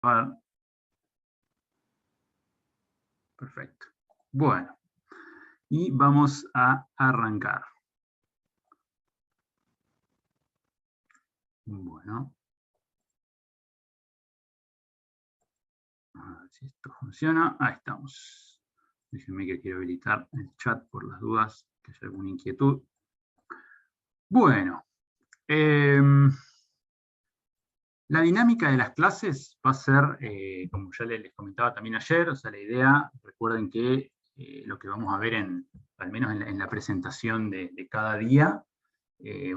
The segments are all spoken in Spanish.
ver. Perfecto. Bueno, y vamos a arrancar. Bueno. A ver si esto funciona. Ahí estamos. Déjenme que quiero habilitar el chat por las dudas, que haya alguna inquietud. Bueno. La dinámica de las clases va a ser, como ya les comentaba también ayer, o sea, la idea, recuerden que lo que vamos a ver, al menos en la presentación de cada día,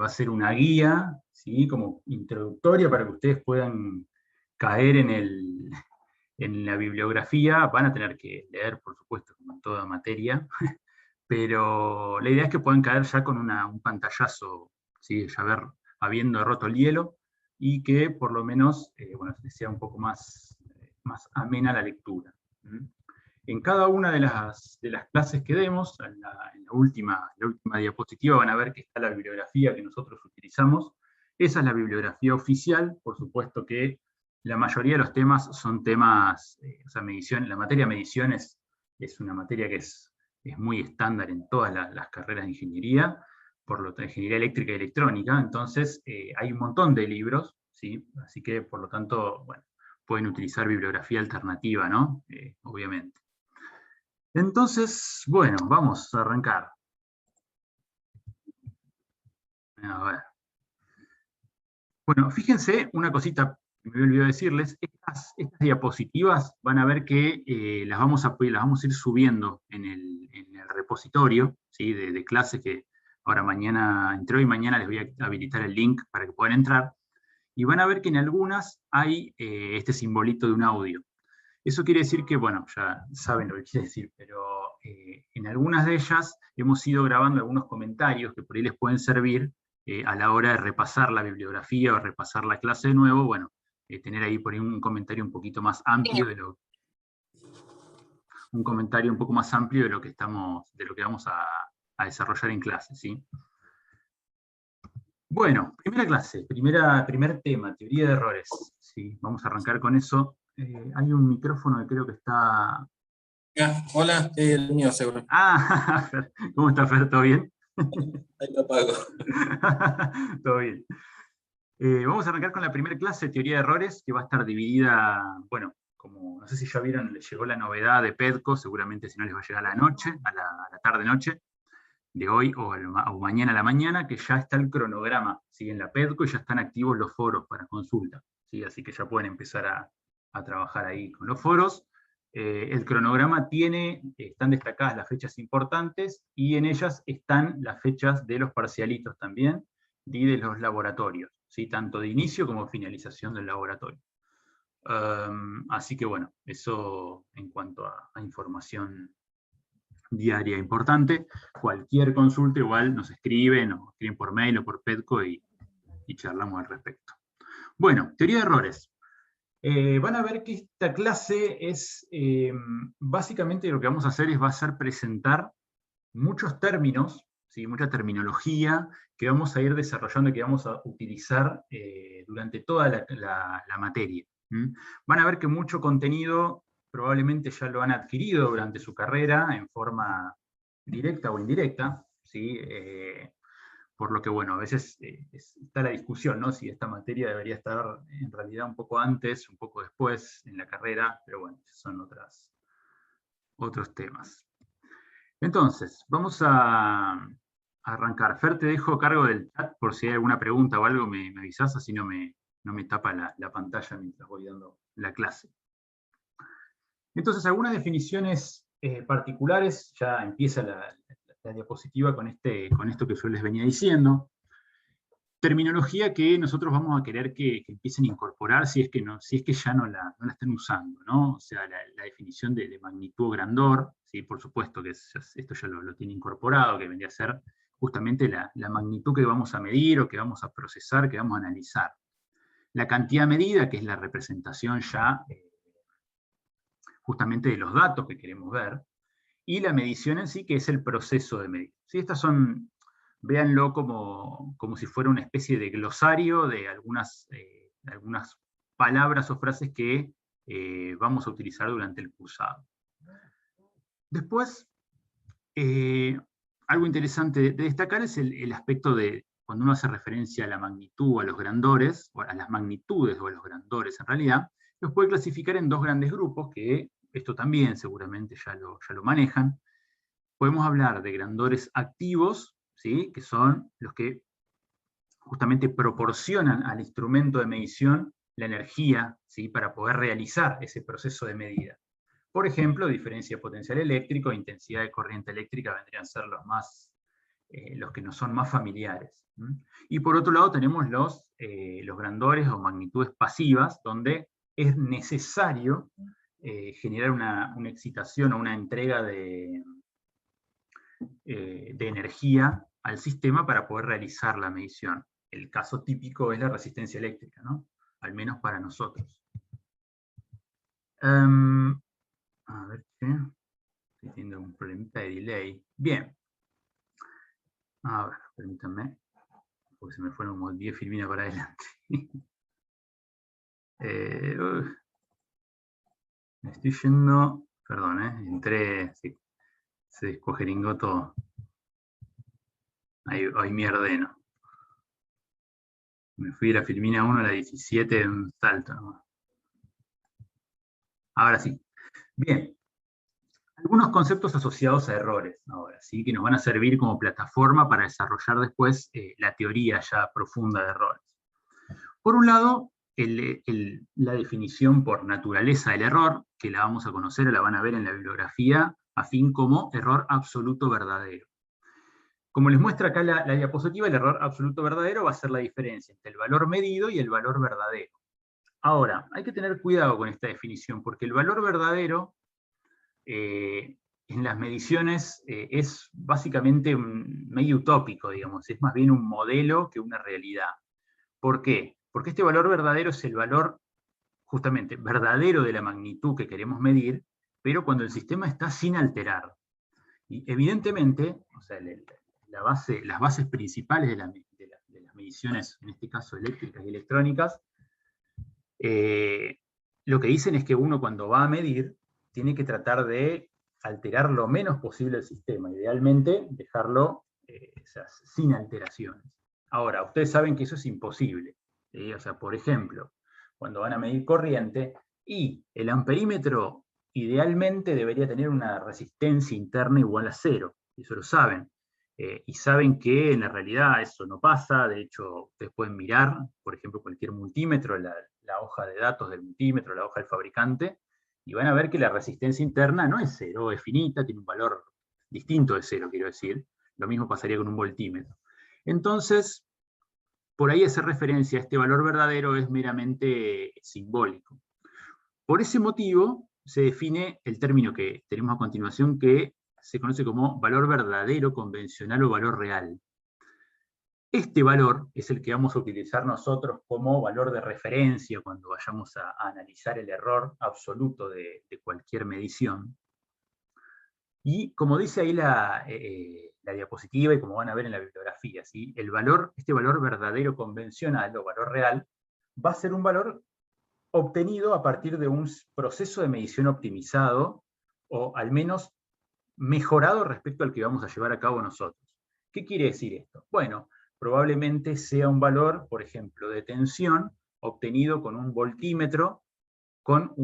va a ser una guía, ¿sí? Como introductoria para que ustedes puedan caer en la bibliografía. Van a tener que leer, por supuesto, como en toda materia, pero la idea es que puedan caer ya con un pantallazo, ¿sí? Ya habiendo roto el hielo, y que por lo menos bueno, sea un poco más amena la lectura. En cada una de las clases que demos, en la última diapositiva van a ver que está la bibliografía que nosotros utilizamos. Esa es la bibliografía oficial. Por supuesto que la mayoría de los temas son temas, o sea, medición, la materia medición es una materia que es muy estándar en todas las carreras de ingeniería, por lo tanto, ingeniería eléctrica y electrónica. Entonces, hay un montón de libros, ¿sí? Así que, por lo tanto, bueno, pueden utilizar bibliografía alternativa, ¿no? Obviamente. Entonces, bueno, vamos a arrancar. A ver. Bueno, fíjense una cosita que me había olvidado decirles. Estas diapositivas van a ver que las vamos a ir subiendo en el repositorio, ¿sí? de clase, que ahora entre hoy y mañana les voy a habilitar el link para que puedan entrar. Y van a ver que en algunas hay este simbolito de un audio. Eso quiere decir que, bueno, ya saben lo que quiere decir, pero en algunas de ellas hemos ido grabando algunos comentarios que por ahí les pueden servir a la hora de repasar la bibliografía o repasar la clase de nuevo. Bueno, tener ahí por ahí un comentario un poquito más amplio de lo que vamos a desarrollar en clase, ¿sí? Bueno, primera clase, primer tema, teoría de errores. Sí, vamos a arrancar con eso. Hay un micrófono que creo que está... Hola, el mío seguro. Ah, ¿cómo está, Fer? ¿Todo bien? Ahí lo apago. Todo bien. Vamos a arrancar con la primera clase, teoría de errores, que va a estar dividida, bueno, como no sé si ya vieron, les llegó la novedad de PEDCO, seguramente si no les va a llegar a la noche, a la tarde-noche de hoy o mañana a la mañana, que ya está el cronograma, ¿sí? En la PEDCO, y ya están activos los foros para consulta, ¿sí? Así que ya pueden empezar a trabajar ahí con los foros. El cronograma están destacadas las fechas importantes, y en ellas están las fechas de los parcialitos también, y de los laboratorios, ¿sí? Tanto de inicio como finalización del laboratorio. Así que bueno, eso en cuanto a información diaria importante. Cualquier consulta igual nos escriben por mail o por PEDCO y charlamos al respecto. Bueno, teoría de errores. Van a ver que esta clase es, básicamente lo que vamos a hacer va a ser presentar muchos términos, ¿sí? Mucha terminología que vamos a ir desarrollando y que vamos a utilizar durante toda la materia. Van a ver que mucho contenido probablemente ya lo han adquirido durante su carrera en forma directa o indirecta, ¿sí? Por lo que, bueno, a veces está la discusión, ¿no? Si esta materia debería estar en realidad un poco antes, un poco después en la carrera, pero bueno, son otros temas. Entonces, vamos a arrancar. Fer, te dejo a cargo del chat por si hay alguna pregunta o algo, me avisás, así no me tapa la pantalla mientras voy dando la clase. Entonces, algunas definiciones particulares, ya empieza la diapositiva con esto que yo les venía diciendo. Terminología que nosotros vamos a querer que empiecen a incorporar si es que ya no la están usando, ¿no? O sea, la definición de magnitud o grandor, ¿sí? Por supuesto que esto ya lo tiene incorporado, que vendría a ser justamente la magnitud que vamos a medir o que vamos a procesar, que vamos a analizar. La cantidad medida, que es la representación ya justamente de los datos que queremos ver, y la medición en sí, que es el proceso de medir. ¿Sí? Estas son, véanlo como si fuera una especie de glosario de algunas palabras o frases que vamos a utilizar durante el cursado. Después, algo interesante de destacar es el aspecto de cuando uno hace referencia a la magnitud, a los grandores, o a las magnitudes o a los grandores en realidad, los puede clasificar en dos grandes grupos, que esto también seguramente ya lo manejan. Podemos hablar de grandores activos, ¿sí? Que son los que justamente proporcionan al instrumento de medición la energía, ¿sí? Para poder realizar ese proceso de medida. Por ejemplo, diferencia de potencial eléctrico e intensidad de corriente eléctrica vendrían a ser los que nos son más familiares. Y por otro lado tenemos los grandores o magnitudes pasivas, donde es necesario generar una excitación o una entrega de energía al sistema para poder realizar la medición. El caso típico es la resistencia eléctrica, ¿no? Al menos para nosotros. A ver qué. Estoy teniendo un problemita de delay. Bien. A ver, permítanme. Porque se me fueron como 10 filminas para adelante. Me estoy yendo. Perdón, entré. Sí, se descuajeringó todo. Ahí me ordeno. Me fui de la filmina 1 a la 17 en un salto, ¿no? Ahora sí. Bien. Algunos conceptos asociados a errores, ahora, ¿sí? Que nos van a servir como plataforma para desarrollar después la teoría ya profunda de errores. Por un lado, la definición por naturaleza del error, que la vamos a conocer o la van a ver en la bibliografía, afín como error absoluto verdadero. Como les muestra acá la diapositiva, el error absoluto verdadero va a ser la diferencia entre el valor medido y el valor verdadero. Ahora, hay que tener cuidado con esta definición, porque el valor verdadero en las mediciones es básicamente medio utópico, digamos, es más bien un modelo que una realidad. ¿Por qué? Porque este valor verdadero es el valor justamente verdadero de la magnitud que queremos medir, pero cuando el sistema está sin alterar. Y evidentemente, o sea, las bases principales de las mediciones, en este caso eléctricas y electrónicas, lo que dicen es que uno cuando va a medir tiene que tratar de alterar lo menos posible el sistema, idealmente dejarlo sin alteraciones. Ahora, ustedes saben que eso es imposible. O sea, por ejemplo, cuando van a medir corriente, y el amperímetro idealmente debería tener una resistencia interna igual a 0, eso lo saben. Y saben que en la realidad eso no pasa, de hecho ustedes pueden mirar, por ejemplo, cualquier multímetro, la hoja de datos del multímetro, la hoja del fabricante, y van a ver que la resistencia interna no es 0, es finita, tiene un valor distinto de 0, quiero decir. Lo mismo pasaría con un voltímetro. Entonces, por ahí hacer referencia a este valor verdadero es meramente simbólico. Por ese motivo, se define el término que tenemos a continuación, que se conoce como valor verdadero convencional o valor real. Este valor es el que vamos a utilizar nosotros como valor de referencia cuando vayamos a analizar el error absoluto de cualquier medición. Y como dice ahí la diapositiva y como van a ver en la bibliografía, ¿sí? Este valor verdadero convencional o valor real va a ser un valor obtenido a partir de un proceso de medición optimizado o al menos mejorado respecto al que vamos a llevar a cabo nosotros. ¿Qué quiere decir esto? Bueno, probablemente sea un valor, por ejemplo, de tensión obtenido con un voltímetro con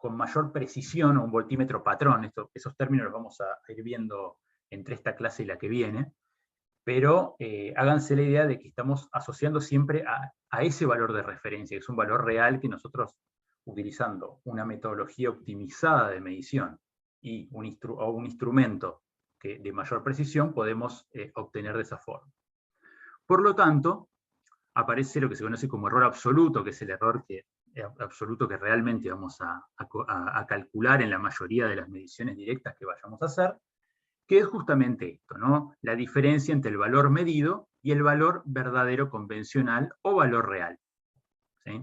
mayor precisión, o un voltímetro patrón. Esos términos los vamos a ir viendo entre esta clase y la que viene, pero háganse la idea de que estamos asociando siempre a ese valor de referencia, que es un valor real que nosotros, utilizando una metodología optimizada de medición y un instrumento de mayor precisión, podemos obtener de esa forma. Por lo tanto, aparece lo que se conoce como error absoluto, que es el error absoluto que realmente vamos a calcular en la mayoría de las mediciones directas que vayamos a hacer, que es justamente esto, ¿no? La diferencia entre el valor medido y el valor verdadero convencional o valor real. ¿Sí?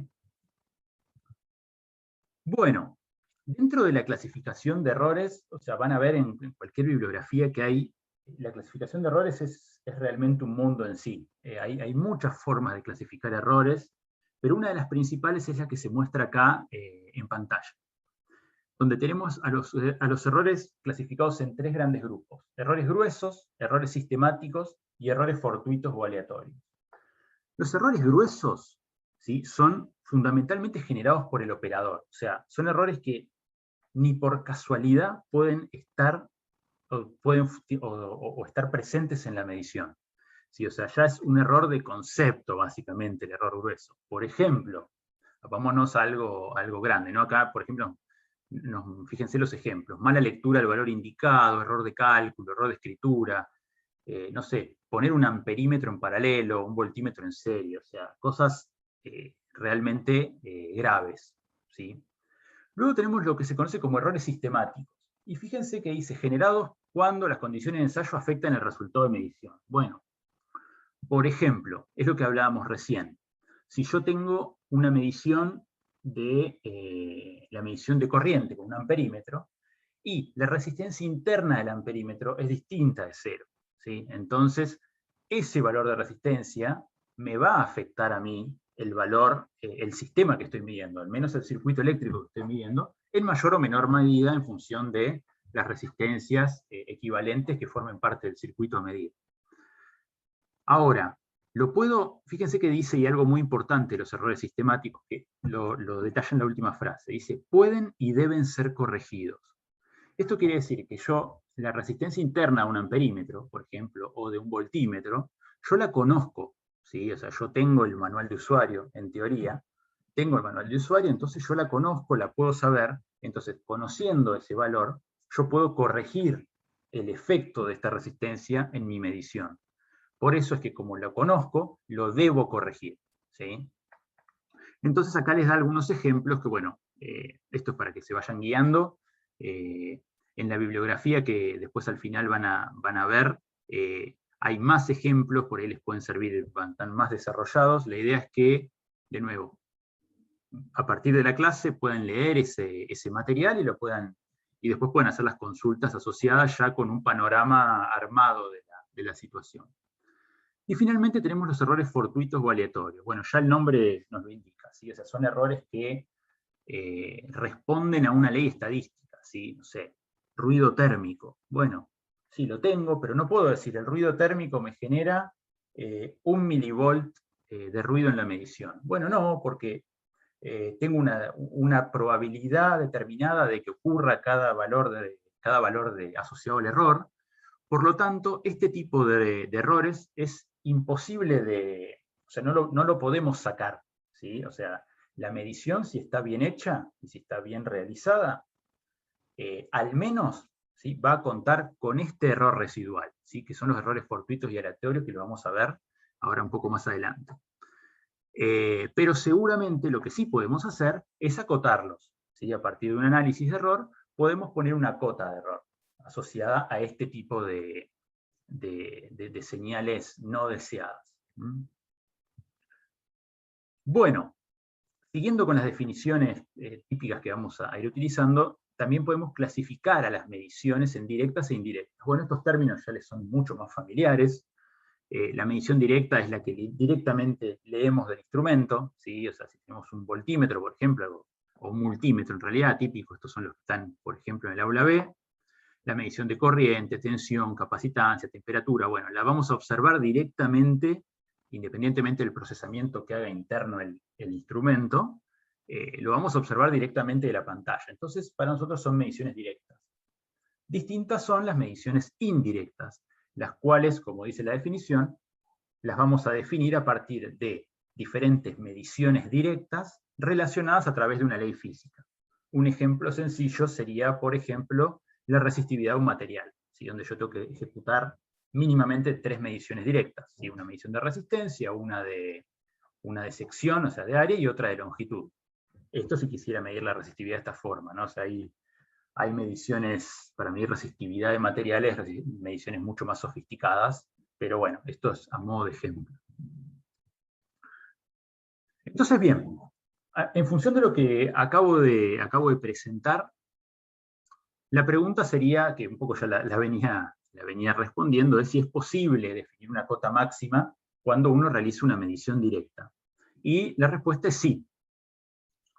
Bueno, dentro de la clasificación de errores, o sea, van a ver en cualquier bibliografía que hay, la clasificación de errores es realmente un mundo en sí. Hay muchas formas de clasificar errores, pero una de las principales es la que se muestra acá en pantalla, donde tenemos a los errores clasificados en 3 grandes grupos: errores gruesos, errores sistemáticos y errores fortuitos o aleatorios. Los errores gruesos, ¿sí?, son fundamentalmente generados por el operador, o sea, son errores que ni por casualidad pueden estar, o estar presentes en la medición. ¿Sí? O sea, ya es un error de concepto, básicamente, el error grueso. Por ejemplo, vámonos a algo grande, ¿no? Acá, por ejemplo, fíjense los ejemplos: mala lectura del valor indicado, error de cálculo, error de escritura, no sé, poner un amperímetro en paralelo, un voltímetro en serie, o sea, cosas realmente graves, ¿sí? Luego tenemos lo que se conoce como errores sistemáticos. Y fíjense que dice, generados cuando las condiciones de ensayo afectan el resultado de medición. Bueno, por ejemplo, es lo que hablábamos recién. Si yo tengo una medición la medición de corriente con un amperímetro, y la resistencia interna del amperímetro es distinta de 0, ¿sí? Entonces, ese valor de resistencia me va a afectar a mí el valor, el sistema que estoy midiendo, al menos el circuito eléctrico que estoy midiendo, en mayor o menor medida en función de las resistencias equivalentes que formen parte del circuito a medir. Ahora, fíjense que dice, y algo muy importante, los errores sistemáticos, que lo detalla en la última frase, dice, pueden y deben ser corregidos. Esto quiere decir que yo, la resistencia interna a un amperímetro, por ejemplo, o de un voltímetro, yo la conozco, ¿sí? O sea, yo tengo el manual de usuario, en teoría, tengo el manual de usuario, entonces yo la conozco, la puedo saber, entonces, conociendo ese valor, yo puedo corregir el efecto de esta resistencia en mi medición. Por eso es que, como lo conozco, lo debo corregir, ¿sí? Entonces acá les da algunos ejemplos que, bueno, esto es para que se vayan guiando. En la bibliografía que después al final van a ver, hay más ejemplos, por ahí les pueden servir, están más desarrollados. La idea es que, de nuevo, a partir de la clase puedan leer ese material y después pueden hacer las consultas asociadas ya con un panorama armado de la situación. Y finalmente tenemos los errores fortuitos o aleatorios. Bueno, ya el nombre nos lo indica, ¿sí? O sea, son errores que responden a una ley estadística, ¿sí? No sé, ruido térmico. Bueno, sí lo tengo, pero no puedo decir el ruido térmico me genera 1 milivolt de ruido en la medición. Bueno, no, porque tengo una probabilidad determinada de que ocurra cada valor asociado al error. Por lo tanto, este tipo de errores es imposible o sea, no lo podemos sacar, ¿sí? O sea, la medición, si está bien hecha y si está bien realizada, al menos, ¿sí?, va a contar con este error residual, ¿sí?, que son los errores fortuitos y aleatorios, que lo vamos a ver ahora un poco más adelante. Pero seguramente lo que sí podemos hacer es acotarlos, ¿sí? A partir de un análisis de error, podemos poner una cota de error asociada a este tipo de señales no deseadas. Bueno, siguiendo con las definiciones típicas que vamos a ir utilizando, también podemos clasificar a las mediciones en directas e indirectas. Bueno, estos términos ya les son mucho más familiares. La medición directa es la que directamente leemos del instrumento, ¿sí? O sea, si tenemos un voltímetro, por ejemplo, o un multímetro en realidad, típico, estos son los que están, por ejemplo, en el aula B, la medición de corriente, tensión, capacitancia, temperatura, bueno, la vamos a observar directamente, independientemente del procesamiento que haga interno el instrumento, lo vamos a observar directamente de la pantalla. Entonces, para nosotros son mediciones directas. Distintas son las mediciones indirectas, las cuales, como dice la definición, las vamos a definir a partir de diferentes mediciones directas relacionadas a través de una ley física. Un ejemplo sencillo sería, por ejemplo, la resistividad de un material, ¿sí?, donde yo tengo que ejecutar mínimamente 3 mediciones directas, ¿sí? Una medición de resistencia, una de sección, o sea, de área, y otra de longitud. Esto si quisiera medir la resistividad de esta forma, ¿no? O sea, hay mediciones para medir resistividad de materiales, mediciones mucho más sofisticadas, pero bueno, esto es a modo de ejemplo. Entonces, bien, en función de lo que acabo de presentar, la pregunta sería, que un poco ya la venía respondiendo, es si es posible definir una cota máxima cuando uno realiza una medición directa. Y la respuesta es sí.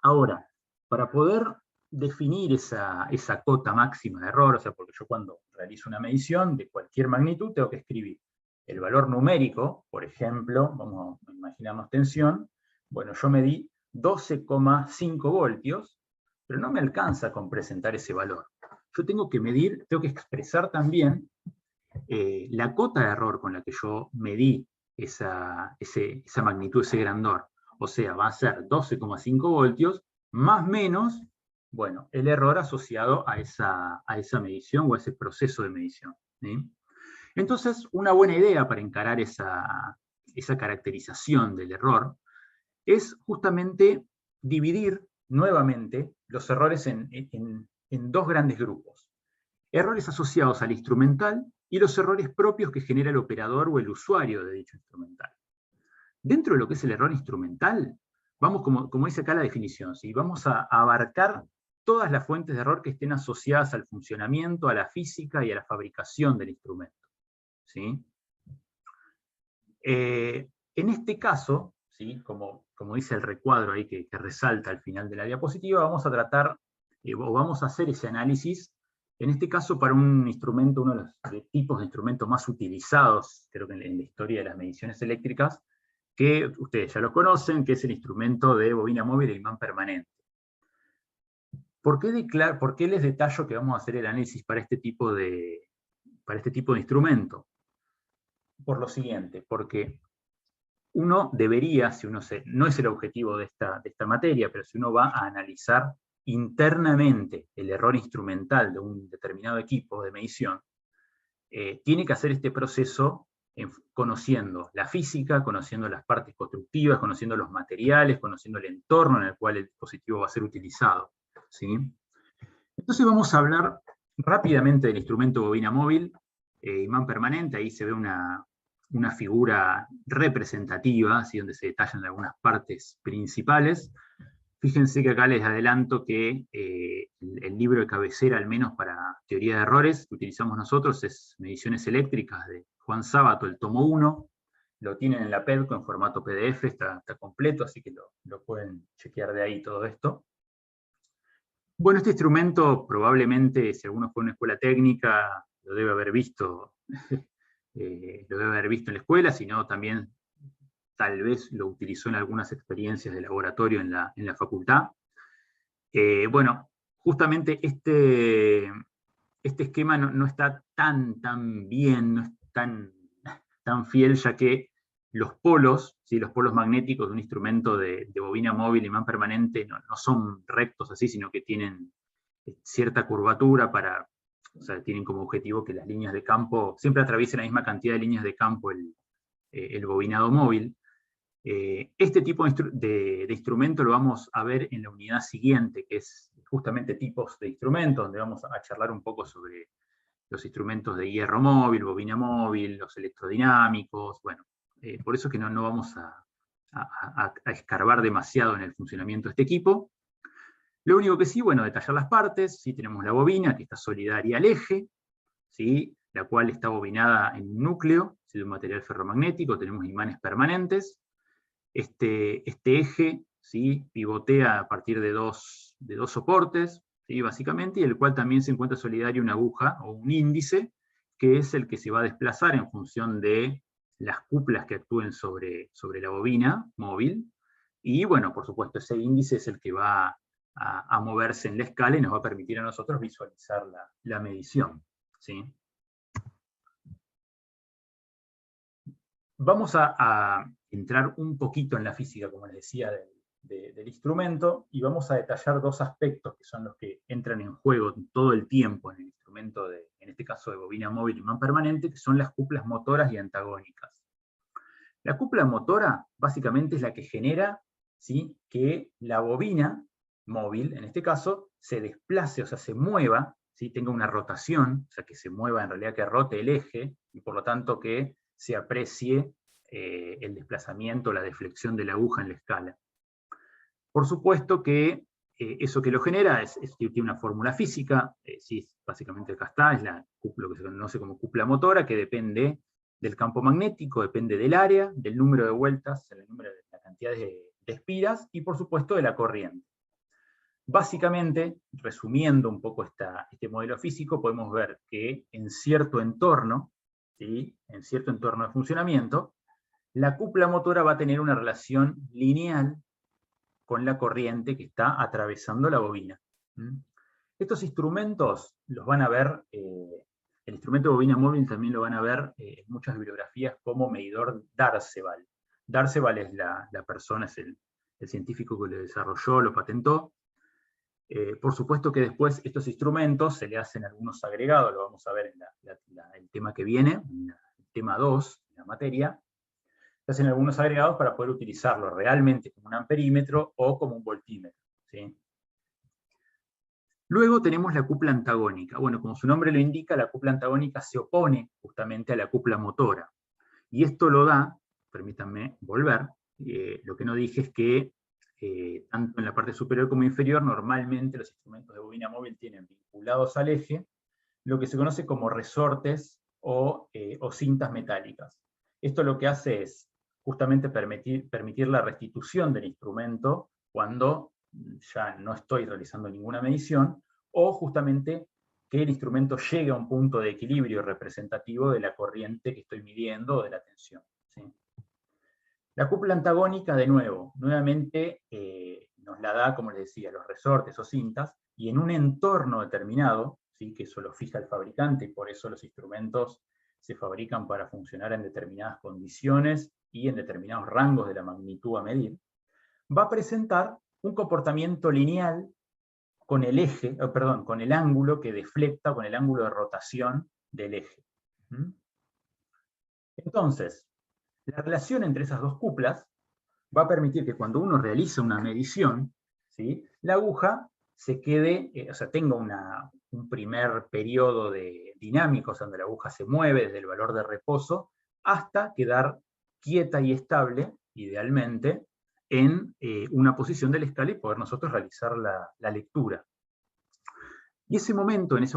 Ahora, para poder definir esa cota máxima de error, o sea, porque yo cuando realizo una medición de cualquier magnitud tengo que escribir el valor numérico, por ejemplo, imaginamos tensión, bueno, yo medí 12,5 voltios, pero no me alcanza con presentar ese valor. Yo tengo que medir, tengo que expresar también la cota de error con la que yo medí esa magnitud, ese grandor. O sea, va a ser 12,5 voltios más menos, bueno, el error asociado a esa medición o a ese proceso de medición, ¿sí? Entonces, una buena idea para encarar esa caracterización del error es justamente dividir nuevamente los errores en dos grandes grupos. Errores asociados al instrumental y los errores propios que genera el operador o el usuario de dicho instrumental. Dentro de lo que es el error instrumental, vamos, como dice acá la definición, ¿sí? Vamos a abarcar todas las fuentes de error que estén asociadas al funcionamiento, a la física y a la fabricación del instrumento, ¿sí? En este caso, ¿sí? Como dice el recuadro ahí que resalta al final de la diapositiva, vamos a tratar, o vamos a hacer ese análisis, en este caso para un instrumento, uno de los tipos de instrumentos más utilizados, creo que en la historia de las mediciones eléctricas, que ustedes ya lo conocen, que es el instrumento de bobina móvil e imán permanente. ¿Por qué les detallo que vamos a hacer el análisis para este tipo de instrumento? Por lo siguiente, porque uno debería, no es el objetivo de esta materia, pero si uno va a analizar internamente el error instrumental de un determinado equipo de medición, tiene que hacer este proceso conociendo la física, conociendo las partes constructivas, conociendo los materiales, conociendo el entorno en el cual el dispositivo va a ser utilizado, ¿sí? Entonces vamos a hablar rápidamente del instrumento bobina móvil, imán permanente. Ahí se ve una figura representativa, ¿sí? Donde se detallan algunas partes principales. Fíjense que acá les adelanto que el libro de cabecera, al menos para teoría de errores, que utilizamos nosotros, es Mediciones Eléctricas de Juan Sábato, el tomo 1. Lo tienen en la PEDCO en formato PDF, está completo, así que lo pueden chequear de ahí todo esto. Bueno, este instrumento probablemente, si alguno fue a una escuela técnica, lo debe haber visto, lo debe haber visto en la escuela, sino también tal vez lo utilizó en algunas experiencias de laboratorio en la facultad. Bueno, justamente este esquema no está tan bien, no es tan fiel, ya que los polos, ¿sí? Los polos magnéticos de un instrumento de bobina móvil, imán permanente, no son rectos así, sino que tienen cierta curvatura o sea, tienen como objetivo que las líneas de campo, siempre atraviesen la misma cantidad de líneas de campo el bobinado móvil. Este tipo de instrumento lo vamos a ver en la unidad siguiente, que es justamente tipos de instrumentos, donde vamos a charlar un poco sobre los instrumentos de hierro móvil, bobina móvil, los electrodinámicos. Bueno, por eso es que no vamos a escarbar demasiado en el funcionamiento de este equipo. Lo único que sí, bueno, detallar las partes. ¿Sí? Tenemos la bobina, que está solidaria al eje, ¿sí? La cual está bobinada en un núcleo, ¿sí? De un material ferromagnético. Tenemos imanes permanentes. Este eje, ¿sí? Pivotea a partir de dos soportes, ¿sí? Básicamente, y el cual también se encuentra solidario una aguja o un índice, que es el que se va a desplazar en función de las cuplas que actúen sobre la bobina móvil. Y bueno, por supuesto, ese índice es el que va a moverse en la escala y nos va a permitir a nosotros visualizar la medición, ¿sí? Vamos a entrar un poquito en la física, como les decía, del instrumento, y vamos a detallar dos aspectos que son los que entran en juego todo el tiempo en el instrumento, en este caso de bobina móvil y imán permanente, que son las cuplas motoras y antagónicas. La cupla motora básicamente es la que genera, ¿sí? Que la bobina móvil, en este caso, se desplace, o sea, se mueva, ¿sí? Tenga una rotación, o sea, que se mueva, en realidad que rote el eje, y por lo tanto que se aprecie el desplazamiento, la deflexión de la aguja en la escala. Por supuesto que eso que lo genera tiene una fórmula física, sí, básicamente acá está, es lo que se conoce como cupla motora, que depende del campo magnético, depende del área, del número de vueltas, el número de la cantidad de de espiras y por supuesto de la corriente. Básicamente, resumiendo un poco este modelo físico, podemos ver que en cierto entorno, ¿sí?, en cierto entorno de funcionamiento, la cúpula motora va a tener una relación lineal con la corriente que está atravesando la bobina. Estos instrumentos los van a ver, el instrumento de bobina móvil también lo van a ver en muchas bibliografías como medidor Darceval. Darceval es la persona, es el científico que lo desarrolló, lo patentó. Por supuesto que después estos instrumentos se le hacen algunos agregados, lo vamos a ver en el tema que viene, en el tema 2, en la materia. Se hacen algunos agregados para poder utilizarlo realmente como un amperímetro o como un voltímetro, ¿sí? Luego tenemos la cúpula antagónica. Bueno, como su nombre lo indica, la cúpula antagónica se opone justamente a la cúpula motora. Y esto lo da, permítanme volver, lo que no dije es que tanto en la parte superior como inferior, normalmente los instrumentos de bobina móvil tienen vinculados al eje lo que se conoce como resortes o cintas metálicas. Esto lo que hace es justamente permitir la restitución del instrumento cuando ya no estoy realizando ninguna medición, o justamente que el instrumento llegue a un punto de equilibrio representativo de la corriente que estoy midiendo o de la tensión, ¿sí? La cúpula antagónica, de nuevo, nuevamente nos la da, como les decía, los resortes o cintas, y en un entorno determinado, ¿sí?, que eso lo fija el fabricante, y por eso los instrumentos se fabrican para funcionar en determinadas condiciones y en determinados rangos de la magnitud a medir, va a presentar un comportamiento lineal con el eje, con el ángulo que deflecta, con el ángulo de rotación del eje. Entonces, la relación entre esas dos cúpulas va a permitir que cuando uno realiza una medición, ¿sí?, la aguja se quede, tenga un primer periodo dinámico, donde la aguja se mueve desde el valor de reposo hasta quedar quieta y estable, idealmente, en una posición de la escala y poder nosotros realizar la lectura. Y en ese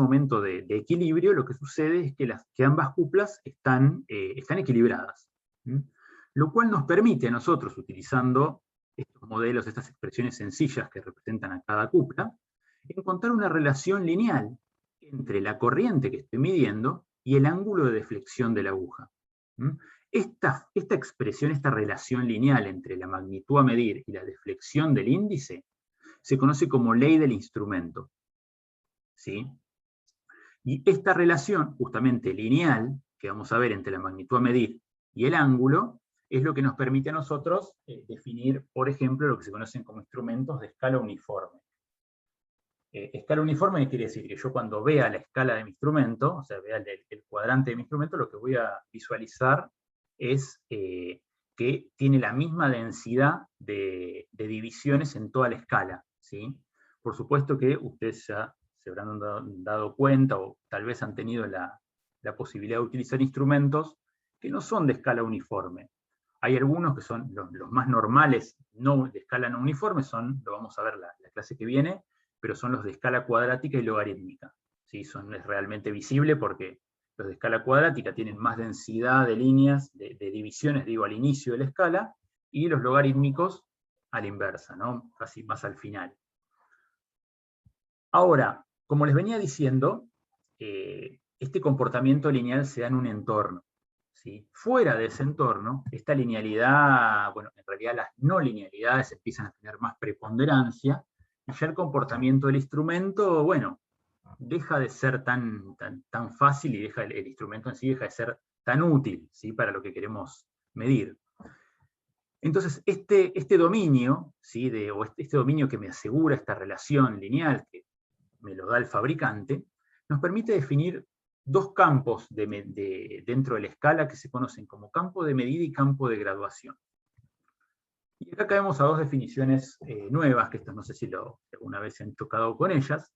momento de equilibrio, lo que sucede es que ambas cúpulas están equilibradas. Lo cual nos permite a nosotros, utilizando estos modelos, estas expresiones sencillas que representan a cada cúpula, encontrar una relación lineal entre la corriente que estoy midiendo y el ángulo de deflexión de la aguja. Esta expresión, esta relación lineal entre la magnitud a medir y la deflexión del índice, se conoce como ley del instrumento, ¿sí? Y esta relación, justamente lineal, que vamos a ver entre la magnitud a medir y el ángulo, es lo que nos permite a nosotros definir, por ejemplo, lo que se conocen como instrumentos de escala uniforme. Escala uniforme quiere decir que yo cuando vea la escala de mi instrumento, o sea, vea el cuadrante de mi instrumento, lo que voy a visualizar es que tiene la misma densidad de divisiones en toda la escala, ¿sí? Por supuesto que ustedes ya se habrán dado cuenta, o tal vez han tenido la posibilidad de utilizar instrumentos que no son de escala uniforme. Hay algunos que son los más normales, no de escala no uniforme, lo vamos a ver la clase que viene, pero son los de escala cuadrática y logarítmica. ¿Sí? Es realmente visible porque los de escala cuadrática tienen más densidad de líneas, de divisiones, digo, al inicio de la escala, y los logarítmicos a la inversa, ¿no? Casi más al final. Ahora, como les venía diciendo, este comportamiento lineal se da en un entorno, ¿sí? Fuera de ese entorno, esta linealidad, bueno, en realidad las no linealidades empiezan a tener más preponderancia, y ya el comportamiento del instrumento, bueno, deja de ser tan fácil, y el instrumento en sí deja de ser tan útil, ¿sí?, para lo que queremos medir. Entonces, este dominio, ¿sí?, este dominio que me asegura esta relación lineal, que me lo da el fabricante, nos permite definir dos campos dentro de la escala que se conocen como campo de medida y campo de graduación. Y acá caemos a dos definiciones nuevas, que estas no sé si alguna vez se han chocado con ellas,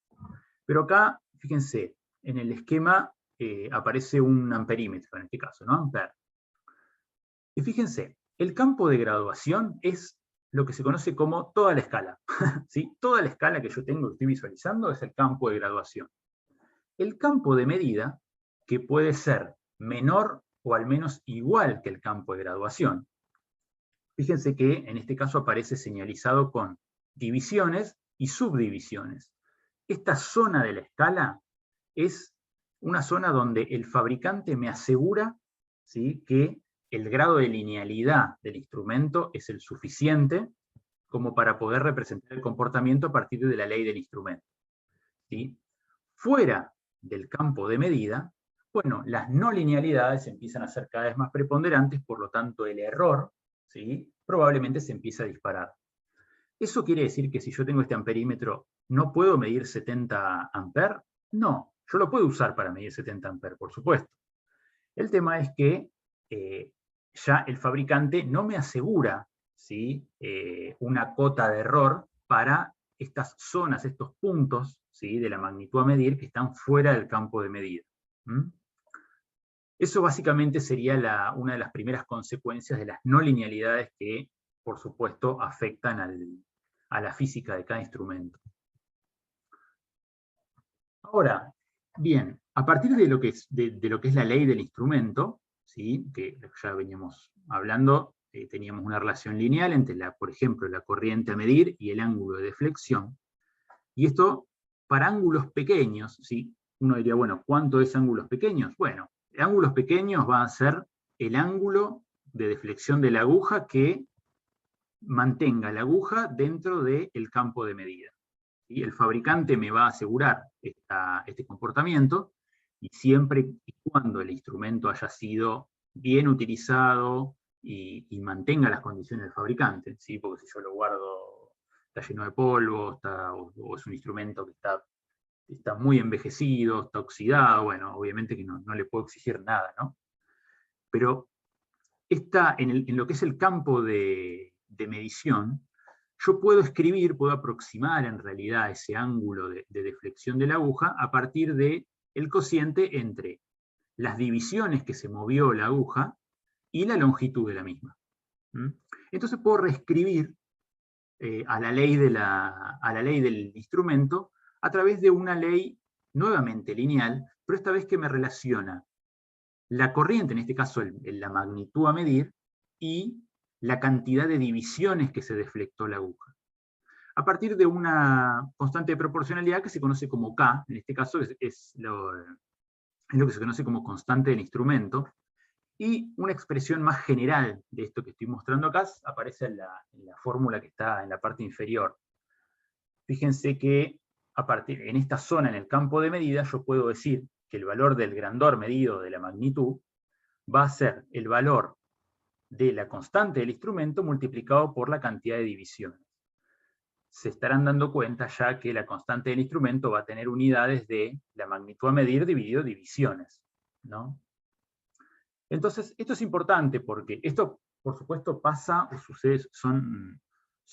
pero acá, fíjense, en el esquema aparece un amperímetro, en este caso, ¿no? Amper. Y fíjense, el campo de graduación es lo que se conoce como toda la escala. ¿Sí? Toda la escala que yo tengo, que estoy visualizando, es el campo de graduación. El campo de medida, que puede ser menor o al menos igual que el campo de graduación, Fíjense que en este caso aparece señalizado con divisiones y subdivisiones. Esta zona de la escala es una zona donde el fabricante me asegura, ¿sí?, que el grado de linealidad del instrumento es el suficiente como para poder representar el comportamiento a partir de la ley del instrumento, ¿sí? Fuera del campo de medida, bueno, las no linealidades empiezan a ser cada vez más preponderantes, por lo tanto el error, ¿sí?, probablemente se empieza a disparar. ¿Eso quiere decir que si yo tengo este amperímetro no puedo medir 70 amperes? No, yo lo puedo usar para medir 70 amperes, por supuesto. El tema es que ya el fabricante no me asegura, ¿sí?, una cota de error para estas zonas, estos puntos, ¿sí?, de la magnitud a medir que están fuera del campo de medida. Eso básicamente sería una de las primeras consecuencias de las no linealidades que, por supuesto, afectan a la física de cada instrumento. Ahora, bien, a partir de lo que es la ley del instrumento, ¿sí?, que ya veníamos hablando, teníamos una relación lineal entre, por ejemplo, la corriente a medir y el ángulo de deflexión. Y esto, para ángulos pequeños, ¿sí?, uno diría, bueno, ¿cuánto es ángulos pequeños? Bueno, ángulos pequeños va a ser el ángulo de deflexión de la aguja que mantenga la aguja dentro del campo de medida. ¿Sí? El fabricante me va a asegurar este comportamiento, y siempre y cuando el instrumento haya sido bien utilizado y mantenga las condiciones del fabricante, ¿sí? Porque si yo lo guardo, está lleno de polvo, o es un instrumento que está muy envejecido, está oxidado, bueno, obviamente que no le puedo exigir nada, ¿no? Pero en lo que es el campo de medición, yo puedo aproximar en realidad ese ángulo de deflexión de la aguja a partir del cociente entre las divisiones que se movió la aguja y la longitud de la misma. Entonces puedo reescribir a la ley del instrumento a través de una ley nuevamente lineal, pero esta vez que me relaciona la corriente, en este caso la magnitud a medir, y la cantidad de divisiones que se deflectó la aguja, a partir de una constante de proporcionalidad que se conoce como K, en este caso es lo que se conoce como constante del instrumento, y una expresión más general de esto que estoy mostrando acá aparece en la fórmula que está en la parte inferior. Fíjense que en esta zona, en el campo de medida, yo puedo decir que el valor del grandor medido de la magnitud va a ser el valor de la constante del instrumento multiplicado por la cantidad de divisiones. Se estarán dando cuenta ya que la constante del instrumento va a tener unidades de la magnitud a medir dividido divisiones, ¿no? Entonces, esto es importante porque esto, por supuesto, pasa o sucede, son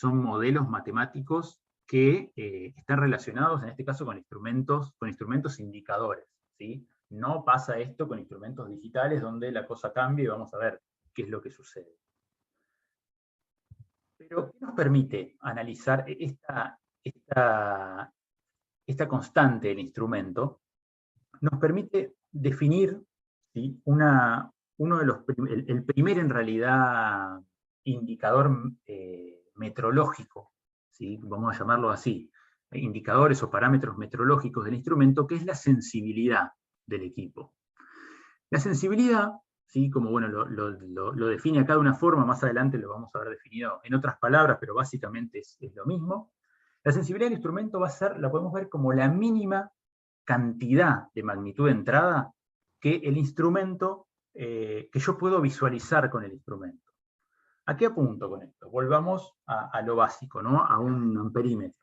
modelos matemáticos que están relacionados, en este caso, con instrumentos indicadores, ¿sí? No pasa esto con instrumentos digitales donde la cosa cambia y vamos a ver qué es lo que sucede. Pero, ¿qué nos permite analizar esta constante del instrumento? Nos permite definir, ¿sí?, el primer, en realidad, indicador metrológico, ¿sí?, vamos a llamarlo así, indicadores o parámetros metrológicos del instrumento, que es la sensibilidad del equipo. La sensibilidad, ¿sí?, como bueno, lo define acá de una forma, más adelante lo vamos a ver definido en otras palabras, pero básicamente es lo mismo. La sensibilidad del instrumento la podemos ver como la mínima cantidad de magnitud de entrada que el instrumento, que yo puedo visualizar con el instrumento. ¿A qué apunto con esto? Volvamos a lo básico, ¿no?, a un amperímetro.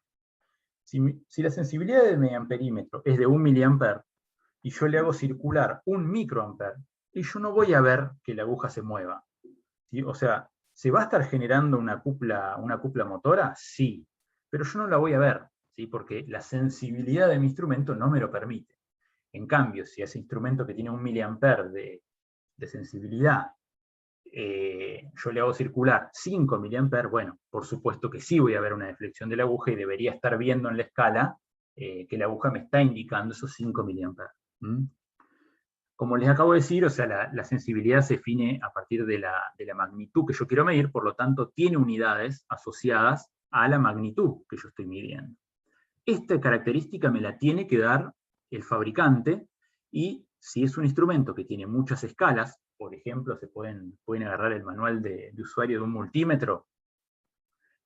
Si la sensibilidad de mi amperímetro es de 1 miliamper, y yo le hago circular 1 microamper, y yo no voy a ver que la aguja se mueva, ¿sí? O sea, ¿se va a estar generando una cupla motora? Sí, pero yo no la voy a ver, ¿sí?, porque la sensibilidad de mi instrumento no me lo permite. En cambio, si ese instrumento que tiene 1 miliamper de sensibilidad, yo le hago circular 5 miliamper, bueno, por supuesto que sí voy a ver una deflexión de la aguja y debería estar viendo en la escala que la aguja me está indicando esos 5 miliamper. Como les acabo de decir, o sea, la sensibilidad se define a partir de la magnitud que yo quiero medir, por lo tanto tiene unidades asociadas a la magnitud que yo estoy midiendo. Esta característica me la tiene que dar el fabricante, y si es un instrumento que tiene muchas escalas, por ejemplo, pueden agarrar el manual de usuario de un multímetro,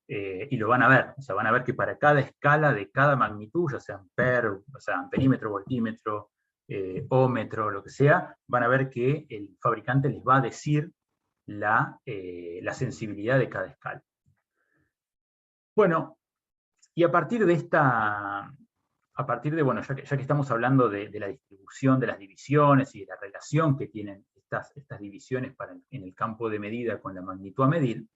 y lo van a ver. O sea, van a ver que para cada escala de cada magnitud, ya sea amperímetro, voltímetro, ómetro, lo que sea, van a ver que el fabricante les va a decir la sensibilidad de cada escala. Bueno, y a partir de bueno, ya que estamos hablando de la distribución de las divisiones y de la relación que tienen estas divisiones en el campo de medida con la magnitud a medir,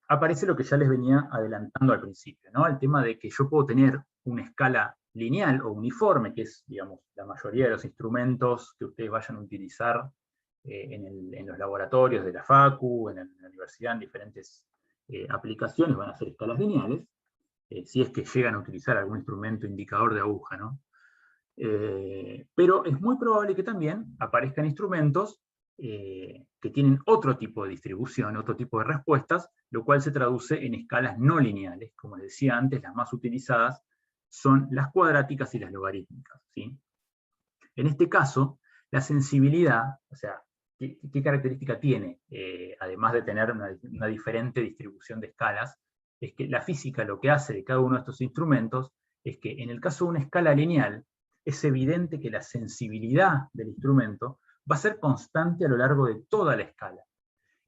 aparece lo que ya les venía adelantando al principio, ¿no? El tema de que yo puedo tener una escala lineal o uniforme, que es, digamos, la mayoría de los instrumentos que ustedes vayan a utilizar en los laboratorios de la Facu, en la universidad, en diferentes aplicaciones, van a ser escalas lineales, si es que llegan a utilizar algún instrumento indicador de aguja, ¿no? Pero es muy probable que también aparezcan instrumentos que tienen otro tipo de distribución, otro tipo de respuestas, lo cual se traduce en escalas no lineales. Como les decía antes, las más utilizadas son las cuadráticas y las logarítmicas, ¿sí? En este caso, la sensibilidad, o sea, ¿qué característica tiene? Además de tener una diferente distribución de escalas, es que la física lo que hace de cada uno de estos instrumentos es que en el caso de una escala lineal, es evidente que la sensibilidad del instrumento va a ser constante a lo largo de toda la escala.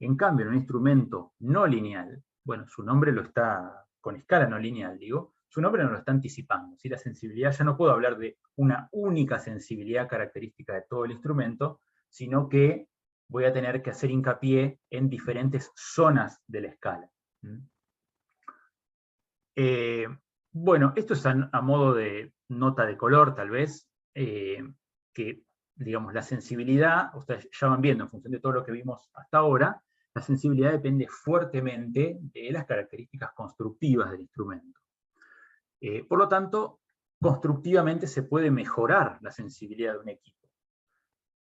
En cambio, en un instrumento no lineal, bueno, su nombre lo está, con escala no lineal, digo, su nombre no lo está anticipando. Si la sensibilidad, ya no puedo hablar de una única sensibilidad característica de todo el instrumento, sino que voy a tener que hacer hincapié en diferentes zonas de la escala. Bueno, esto es a modo de nota de color, tal vez, que, digamos, la sensibilidad, ustedes ya van viendo en función de todo lo que vimos hasta ahora, la sensibilidad depende fuertemente de las características constructivas del instrumento. Por lo tanto, constructivamente se puede mejorar la sensibilidad de un equipo.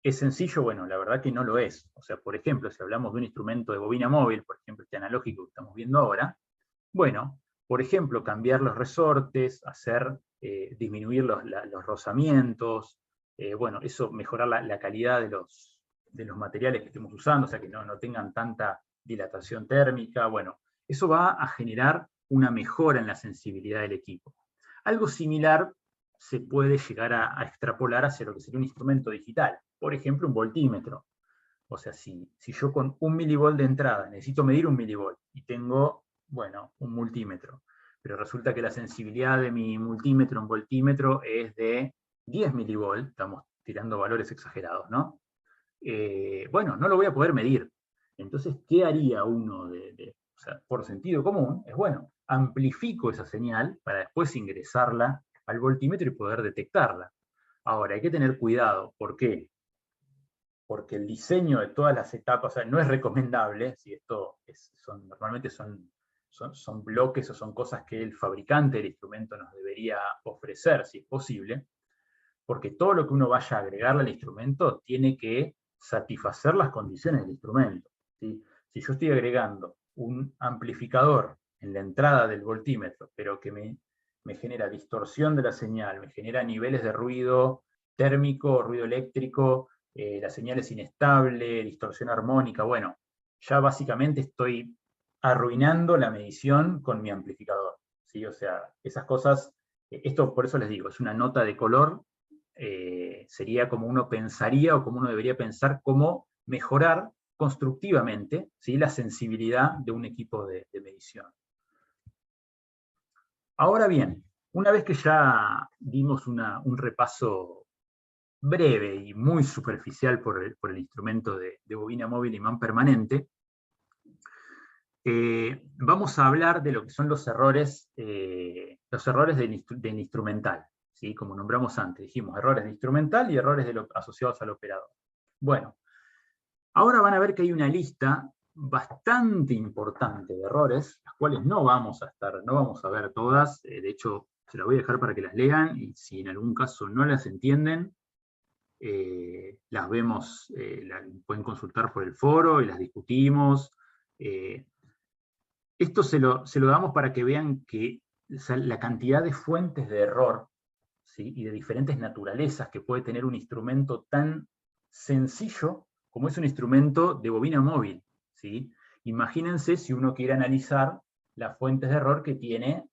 ¿Es sencillo? Bueno, la verdad que no lo es. O sea, por ejemplo, si hablamos de un instrumento de bobina móvil, por ejemplo, este analógico que estamos viendo ahora, bueno, por ejemplo, cambiar los resortes, disminuir los rozamientos, bueno, eso, mejorar la calidad de los materiales que estemos usando, o sea, que no tengan tanta dilatación térmica, bueno, eso va a generar una mejora en la sensibilidad del equipo. Algo similar se puede llegar a extrapolar hacia lo que sería un instrumento digital, por ejemplo, un voltímetro. O sea, si yo con 1 milivolt de entrada necesito medir 1 milivolt y tengo, bueno, un multímetro, pero resulta que la sensibilidad de mi multímetro en voltímetro es de 10 milivolt, estamos tirando valores exagerados, ¿no? Bueno, no lo voy a poder medir. Entonces, ¿qué haría uno o sea, por sentido común? Es, bueno, amplifico esa señal para después ingresarla al voltímetro y poder detectarla. Ahora, hay que tener cuidado. ¿Por qué? Porque el diseño de todas las etapas, o sea, no es recomendable, si esto normalmente son bloques o son cosas que el fabricante del instrumento nos debería ofrecer, si es posible, porque todo lo que uno vaya a agregarle al instrumento tiene que satisfacer las condiciones del instrumento, ¿sí? Si yo estoy agregando un amplificador en la entrada del voltímetro, pero que me genera distorsión de la señal, me genera niveles de ruido térmico, ruido eléctrico, la señal es inestable, distorsión armónica, bueno, ya básicamente estoy arruinando la medición con mi amplificador, ¿sí? O sea, esas cosas, esto por eso les digo, es una nota de color, sería como uno pensaría o como uno debería pensar cómo mejorar constructivamente, ¿sí?, la sensibilidad de un equipo de medición. Ahora bien, una vez que ya dimos un repaso breve y muy superficial por el instrumento de bobina móvil imán permanente, vamos a hablar de lo que son los errores del instrumental, ¿sí? Como nombramos antes, dijimos errores de instrumental y errores asociados al operador. Bueno, ahora van a ver que hay una lista bastante importante de errores, las cuales no vamos a ver todas, de hecho se las voy a dejar para que las lean, y si en algún caso no las entienden, las vemos, pueden consultar por el foro y las discutimos. Esto se lo damos para que vean que la cantidad de fuentes de error, ¿sí?, y de diferentes naturalezas que puede tener un instrumento tan sencillo como es un instrumento de bobina móvil, ¿sí? Imagínense si uno quiere analizar las fuentes de error que tiene,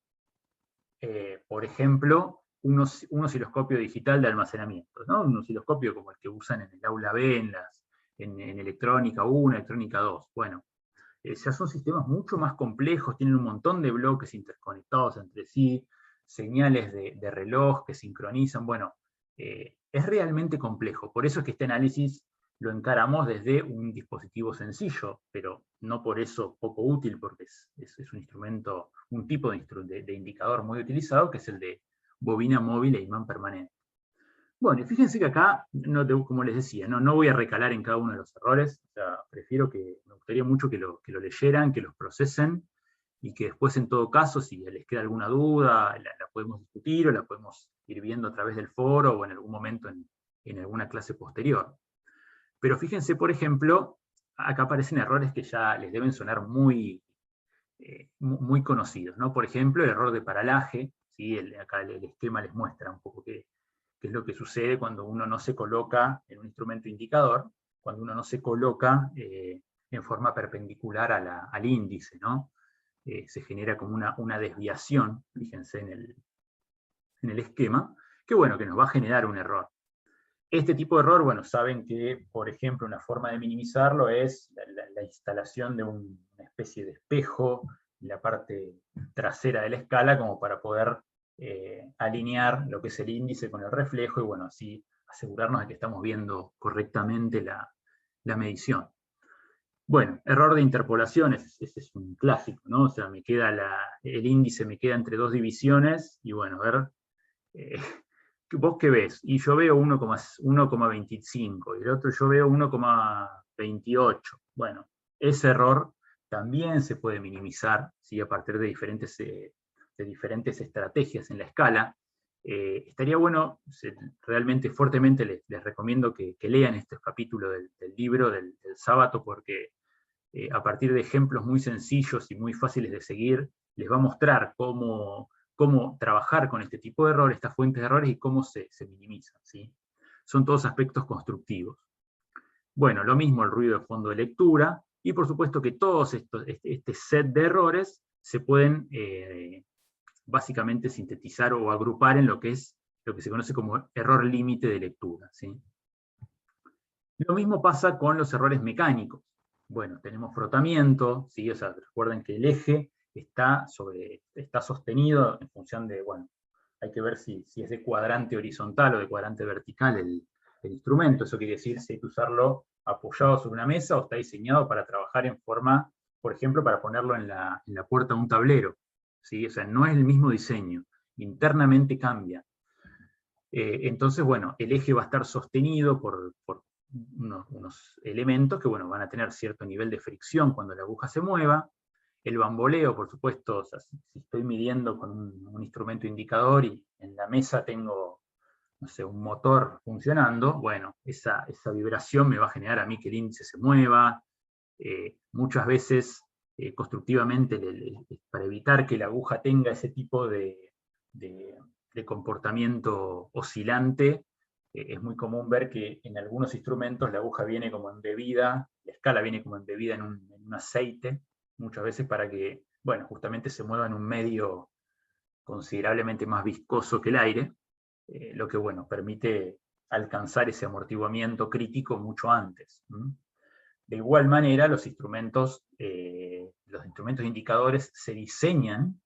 por ejemplo, un osciloscopio digital de almacenamiento, ¿no? Un osciloscopio como el que usan en el aula B, en electrónica 1, electrónica 2. Bueno, ya son sistemas mucho más complejos, tienen un montón de bloques interconectados entre sí, señales de reloj que sincronizan. Bueno, es realmente complejo. Por eso es que este análisis lo encaramos desde un dispositivo sencillo, pero no por eso poco útil, porque es un instrumento, un tipo de indicador muy utilizado, que es el de bobina móvil e imán permanente. Bueno, y fíjense que acá, como les decía, no voy a recalar en cada uno de los errores, o sea, me gustaría mucho que lo leyeran, que los procesen, y que después, en todo caso, si les queda alguna duda, la podemos discutir, o la podemos ir viendo a través del foro, o en algún momento en alguna clase posterior. Pero fíjense, por ejemplo, acá aparecen errores que ya les deben sonar muy conocidos, ¿no? Por ejemplo, el error de paralaje, ¿sí? Acá el esquema les muestra un poco qué es lo que sucede cuando uno no se coloca en un instrumento indicador, cuando uno no se coloca en forma perpendicular al índice, ¿no? Se genera como una desviación, fíjense en el esquema, que bueno, que nos va a generar un error. Este tipo de error, bueno, saben que, por ejemplo, una forma de minimizarlo es la instalación de una especie de espejo en la parte trasera de la escala, como para poder alinear lo que es el índice con el reflejo, y bueno, así asegurarnos de que estamos viendo correctamente la medición. Bueno, error de interpolación, ese es un clásico, ¿no? O sea, el índice me queda entre dos divisiones, y bueno, a ver, ¿vos qué ves? Y yo veo 1,25, y el otro yo veo 1,28. Bueno, ese error también se puede minimizar, ¿sí?, a partir de diferentes estrategias en la escala. Estaría bueno, realmente fuertemente les recomiendo que lean este capítulo del libro del sábado, porque a partir de ejemplos muy sencillos y muy fáciles de seguir, les va a mostrar cómo trabajar con este tipo de errores, estas fuentes de errores, y cómo se minimizan, ¿sí? Son todos aspectos constructivos. Bueno, lo mismo el ruido de fondo de lectura, y por supuesto que todos este set de errores se pueden básicamente sintetizar o agrupar en lo que se conoce como error límite de lectura, ¿sí? Lo mismo pasa con los errores mecánicos. Bueno, tenemos frotamiento, ¿sí? O sea, recuerden que el eje está sostenido en función de, bueno, hay que ver si es de cuadrante horizontal o de cuadrante vertical el instrumento. Eso quiere decir si hay que usarlo apoyado sobre una mesa, o está diseñado para trabajar en forma, por ejemplo, para ponerlo en la puerta de un tablero, ¿sí? O sea, no es el mismo diseño, internamente cambia. Entonces, bueno, el eje va a estar sostenido por unos elementos que, bueno, van a tener cierto nivel de fricción cuando la aguja se mueva. El bamboleo, por supuesto, o sea, si estoy midiendo con un instrumento indicador y en la mesa tengo, no sé, un motor funcionando, bueno, esa vibración me va a generar a mí que el índice se mueva. Muchas veces, constructivamente, para evitar que la aguja tenga ese tipo de comportamiento oscilante, es muy común ver que en algunos instrumentos la aguja viene como embebida, la escala viene como embebida en un aceite, muchas veces para que, bueno, justamente se mueva en un medio considerablemente más viscoso que el aire, lo que, bueno, permite alcanzar ese amortiguamiento crítico mucho antes. De igual manera, los instrumentos indicadores se diseñan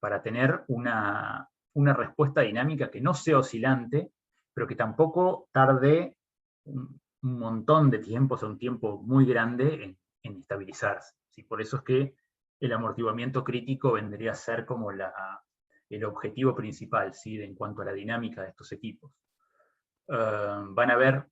para tener una respuesta dinámica que no sea oscilante, pero que tampoco tarde un montón de tiempo, o sea, un tiempo muy grande en estabilizarse, ¿sí? Por eso es que el amortiguamiento crítico vendría a ser como el objetivo principal, ¿sí?, en cuanto a la dinámica de estos equipos. Van a ver,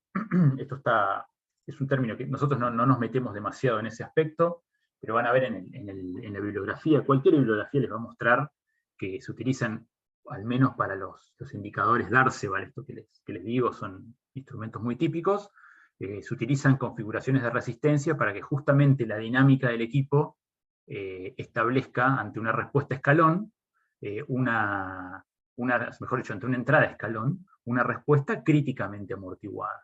es un término que nosotros no nos metemos demasiado en ese aspecto, pero van a ver en la bibliografía, cualquier bibliografía les va a mostrar que se utilizan al menos para los indicadores Darceval, esto que les digo, son instrumentos muy típicos, se utilizan configuraciones de resistencia para que justamente la dinámica del equipo establezca ante una respuesta escalón, mejor dicho, ante una entrada escalón, una respuesta críticamente amortiguada.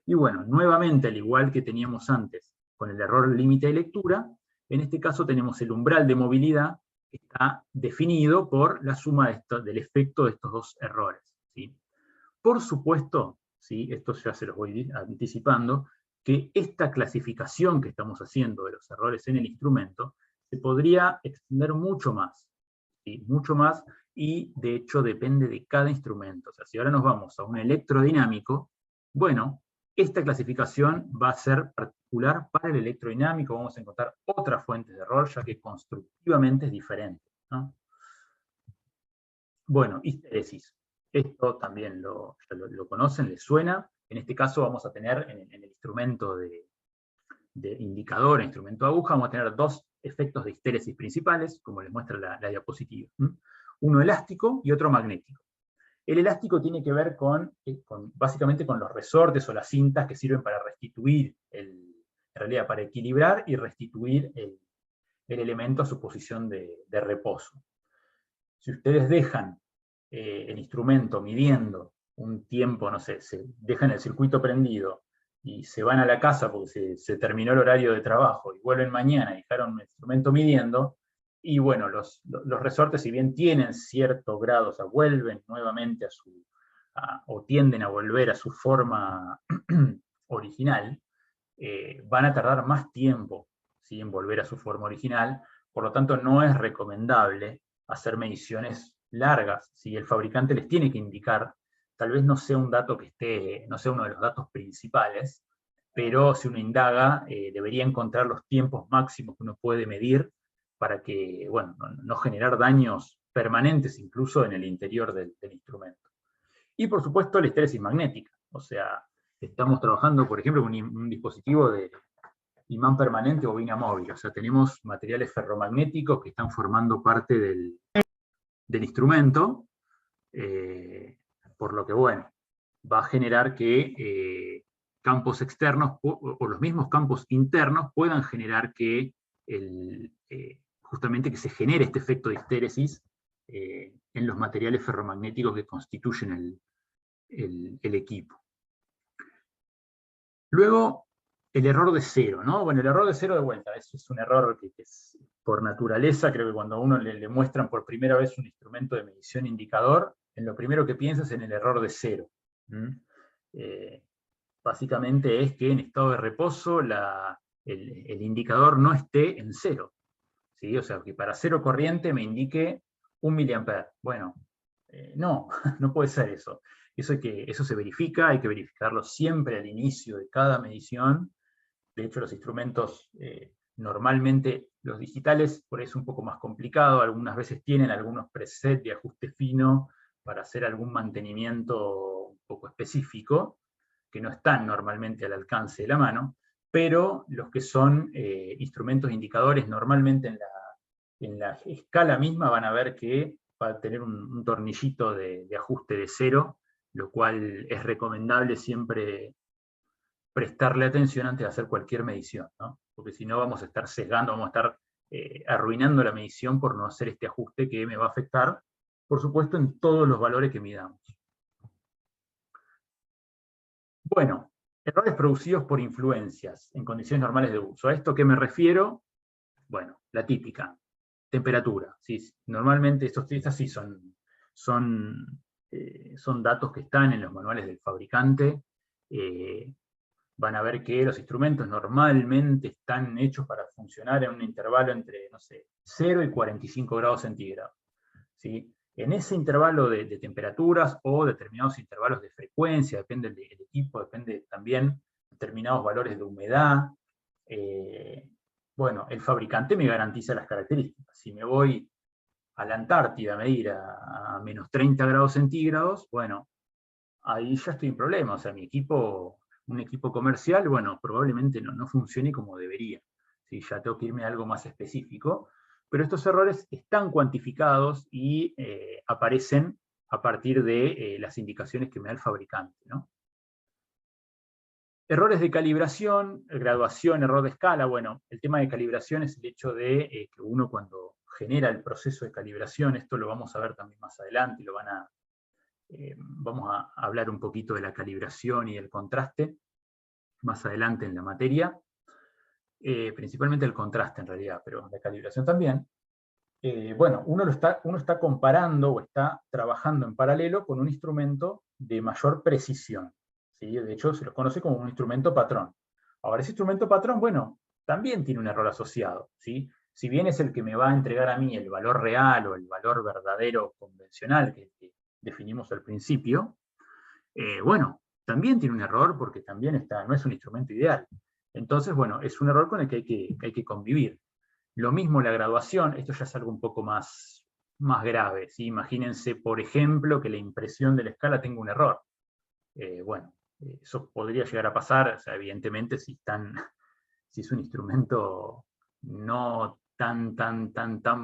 Y bueno, nuevamente, al igual que teníamos antes con el error límite de lectura, en este caso tenemos el umbral de movilidad que está definido por la suma del efecto de estos dos errores, ¿sí? Por supuesto, ¿sí? Esto ya se los voy anticipando, que esta clasificación que estamos haciendo de los errores en el instrumento se podría extender mucho más, ¿sí? Mucho más, y de hecho depende de cada instrumento. O sea, si ahora nos vamos a un electrodinámico, bueno, esta clasificación va a ser particular para el electrodinámico, vamos a encontrar otras fuentes de error, ya que constructivamente es diferente, ¿no? Bueno, histéresis. Esto también ya lo conocen, les suena. En este caso vamos a tener en el instrumento de indicador, instrumento de aguja, vamos a tener dos efectos de histéresis principales, como les muestra la diapositiva. Uno elástico y otro magnético. El elástico tiene que ver básicamente con los resortes o las cintas que sirven para restituir, en realidad para equilibrar y restituir el elemento a su posición de reposo. Si ustedes dejan el instrumento midiendo un tiempo, no sé, se dejan el circuito prendido y se van a la casa porque se terminó el horario de trabajo y vuelven mañana y dejaron el instrumento midiendo, y bueno, los resortes, si bien tienen cierto grado, o sea, vuelven nuevamente o tienden a volver a su forma original, van a tardar más tiempo, ¿sí?, en volver a su forma original. Por lo tanto, no es recomendable hacer mediciones largas. Si el fabricante les tiene que indicar, tal vez no sea un dato no sea uno de los datos principales, pero si uno indaga, debería encontrar los tiempos máximos que uno puede medir para que, bueno, no generar daños permanentes incluso en el interior del instrumento. Y por supuesto la histéresis magnética, o sea, estamos trabajando, por ejemplo, con un dispositivo de imán permanente o bobina móvil, o sea, tenemos materiales ferromagnéticos que están formando parte del instrumento, por lo que, bueno, va a generar que campos externos o los mismos campos internos puedan generar que justamente que se genere este efecto de histéresis en los materiales ferromagnéticos que constituyen el equipo. Luego, el error de cero, ¿no? Bueno, el error de cero de vuelta, eso es un error que es por naturaleza. Creo que cuando a uno le muestran por primera vez un instrumento de medición indicador, en lo primero que piensa es en el error de cero. Básicamente es que en estado de reposo el indicador no esté en cero, ¿sí? O sea, que para cero corriente me indique 1 miliampere. Bueno, no, no puede ser eso. Eso se verifica, hay que verificarlo siempre al inicio de cada medición. De hecho, los instrumentos, normalmente los digitales, por eso es un poco más complicado, algunas veces tienen algunos presets de ajuste fino para hacer algún mantenimiento un poco específico, que no están normalmente al alcance de la mano, pero los que son instrumentos indicadores, normalmente en la escala misma van a ver que va a tener un tornillito de ajuste de cero, lo cual es recomendable siempre prestarle atención antes de hacer cualquier medición, ¿no? Porque si no vamos a estar sesgando, vamos a estar arruinando la medición por no hacer este ajuste que me va a afectar, por supuesto, en todos los valores que midamos. Bueno, errores producidos por influencias en condiciones normales de uso. ¿A esto qué me refiero? Bueno, la típica, temperatura. ¿Sí? Normalmente estas sí son datos que están en los manuales del fabricante. Van a ver que los instrumentos normalmente están hechos para funcionar en un intervalo entre, no sé, 0 y 45 grados centígrados, ¿sí? En ese intervalo de temperaturas o determinados intervalos de frecuencia, depende del equipo, depende también de determinados valores de humedad, bueno, el fabricante me garantiza las características. Si me voy a la Antártida a medir a menos 30 grados centígrados, bueno, ahí ya estoy en problema. O sea, un equipo comercial, bueno, probablemente no funcione como debería. ¿Sí? Ya tengo que irme a algo más específico. pero estos errores están cuantificados y aparecen a partir de las indicaciones que me da el fabricante, ¿no? Errores de calibración, graduación, error de escala. Bueno, el tema de calibración es el hecho de que uno cuando genera el proceso de calibración, esto lo vamos a ver también más adelante, y vamos a hablar un poquito de la calibración y el contraste más adelante en la materia, principalmente el contraste en realidad, pero la calibración también. Bueno, uno está comparando o está trabajando en paralelo con un instrumento de mayor precisión, ¿sí? De hecho, se los conoce como un instrumento patrón. Ahora, ese instrumento patrón, bueno, también tiene un error asociado, ¿sí? Si bien es el que me va a entregar a mí el valor real o el valor verdadero convencional que definimos al principio, bueno, también tiene un error porque también no es un instrumento ideal. Entonces, bueno, es un error con el que hay que convivir. Lo mismo la graduación, esto ya es algo un poco más grave, ¿sí? Imagínense, por ejemplo, que la impresión de la escala tenga un error. Bueno, eso podría llegar a pasar, o sea, evidentemente, si es un instrumento no tan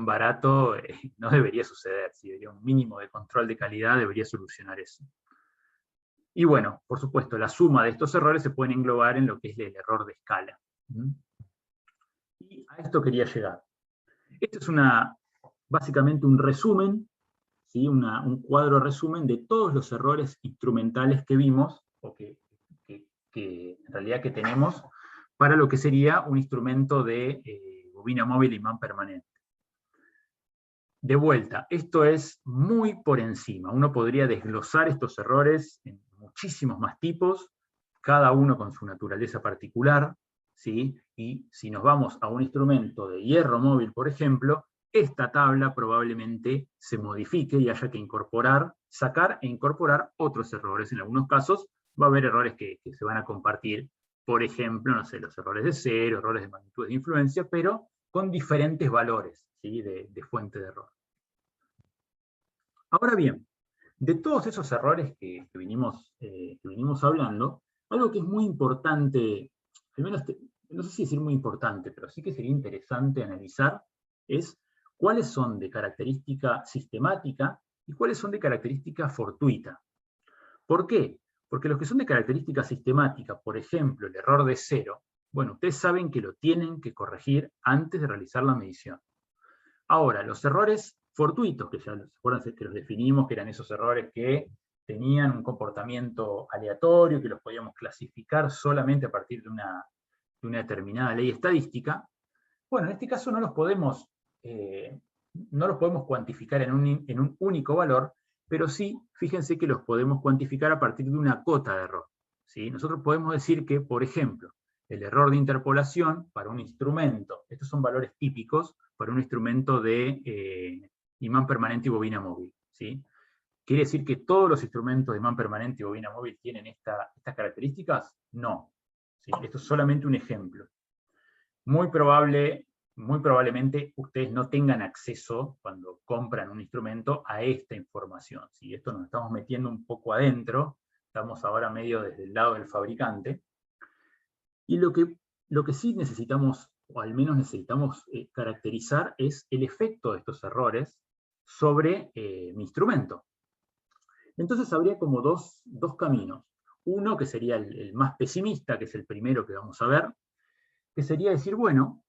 barato, no debería suceder. Si debería un mínimo de control de calidad, debería solucionar eso. Y bueno, por supuesto, la suma de estos errores se pueden englobar en lo que es el error de escala. Y a esto quería llegar. Este es básicamente un resumen, ¿sí? Un cuadro resumen de todos los errores instrumentales que vimos, o que en realidad que tenemos, para lo que sería un instrumento de bobina móvil imán permanente. De vuelta, esto es muy por encima. Uno podría desglosar estos errores en muchísimos más tipos, cada uno con su naturaleza particular, ¿sí? Y si nos vamos a un instrumento de hierro móvil, por ejemplo, esta tabla probablemente se modifique y haya que sacar e incorporar otros errores. En algunos casos va a haber errores que se van a compartir, por ejemplo, no sé, los errores de cero, errores de magnitudes de influencia, pero con diferentes valores, ¿sí? de fuente de error. Ahora bien, de todos esos errores que vinimos hablando, algo que es muy importante, al menos no sé si decir muy importante, pero sí que sería interesante analizar, es cuáles son de característica sistemática y cuáles son de característica fortuita. ¿Por qué? Porque los que son de característica sistemática, por ejemplo, el error de cero, bueno, ustedes saben que lo tienen que corregir antes de realizar la medición. Ahora, los errores fortuitos, que ya acuérdense que los definimos, que eran esos errores que tenían un comportamiento aleatorio, que los podíamos clasificar solamente a partir de una determinada ley estadística. Bueno, en este caso no los podemos cuantificar en un único valor, pero sí, fíjense que los podemos cuantificar a partir de una cota de error, ¿sí? Nosotros podemos decir que, por ejemplo, el error de interpolación para un instrumento, estos son valores típicos para un instrumento de imán permanente y bobina móvil, ¿sí? ¿Quiere decir que todos los instrumentos de imán permanente y bobina móvil tienen estas características? No, ¿sí? Esto es solamente un ejemplo. Muy probablemente ustedes no tengan acceso, cuando compran un instrumento, a esta información, ¿sí? Esto nos estamos metiendo un poco adentro, estamos ahora medio desde el lado del fabricante, y lo que sí necesitamos, o al menos necesitamos caracterizar, es el efecto de estos errores sobre mi instrumento. Entonces habría como dos caminos. Uno que sería el más pesimista, que es el primero que vamos a ver, que sería decir, bueno,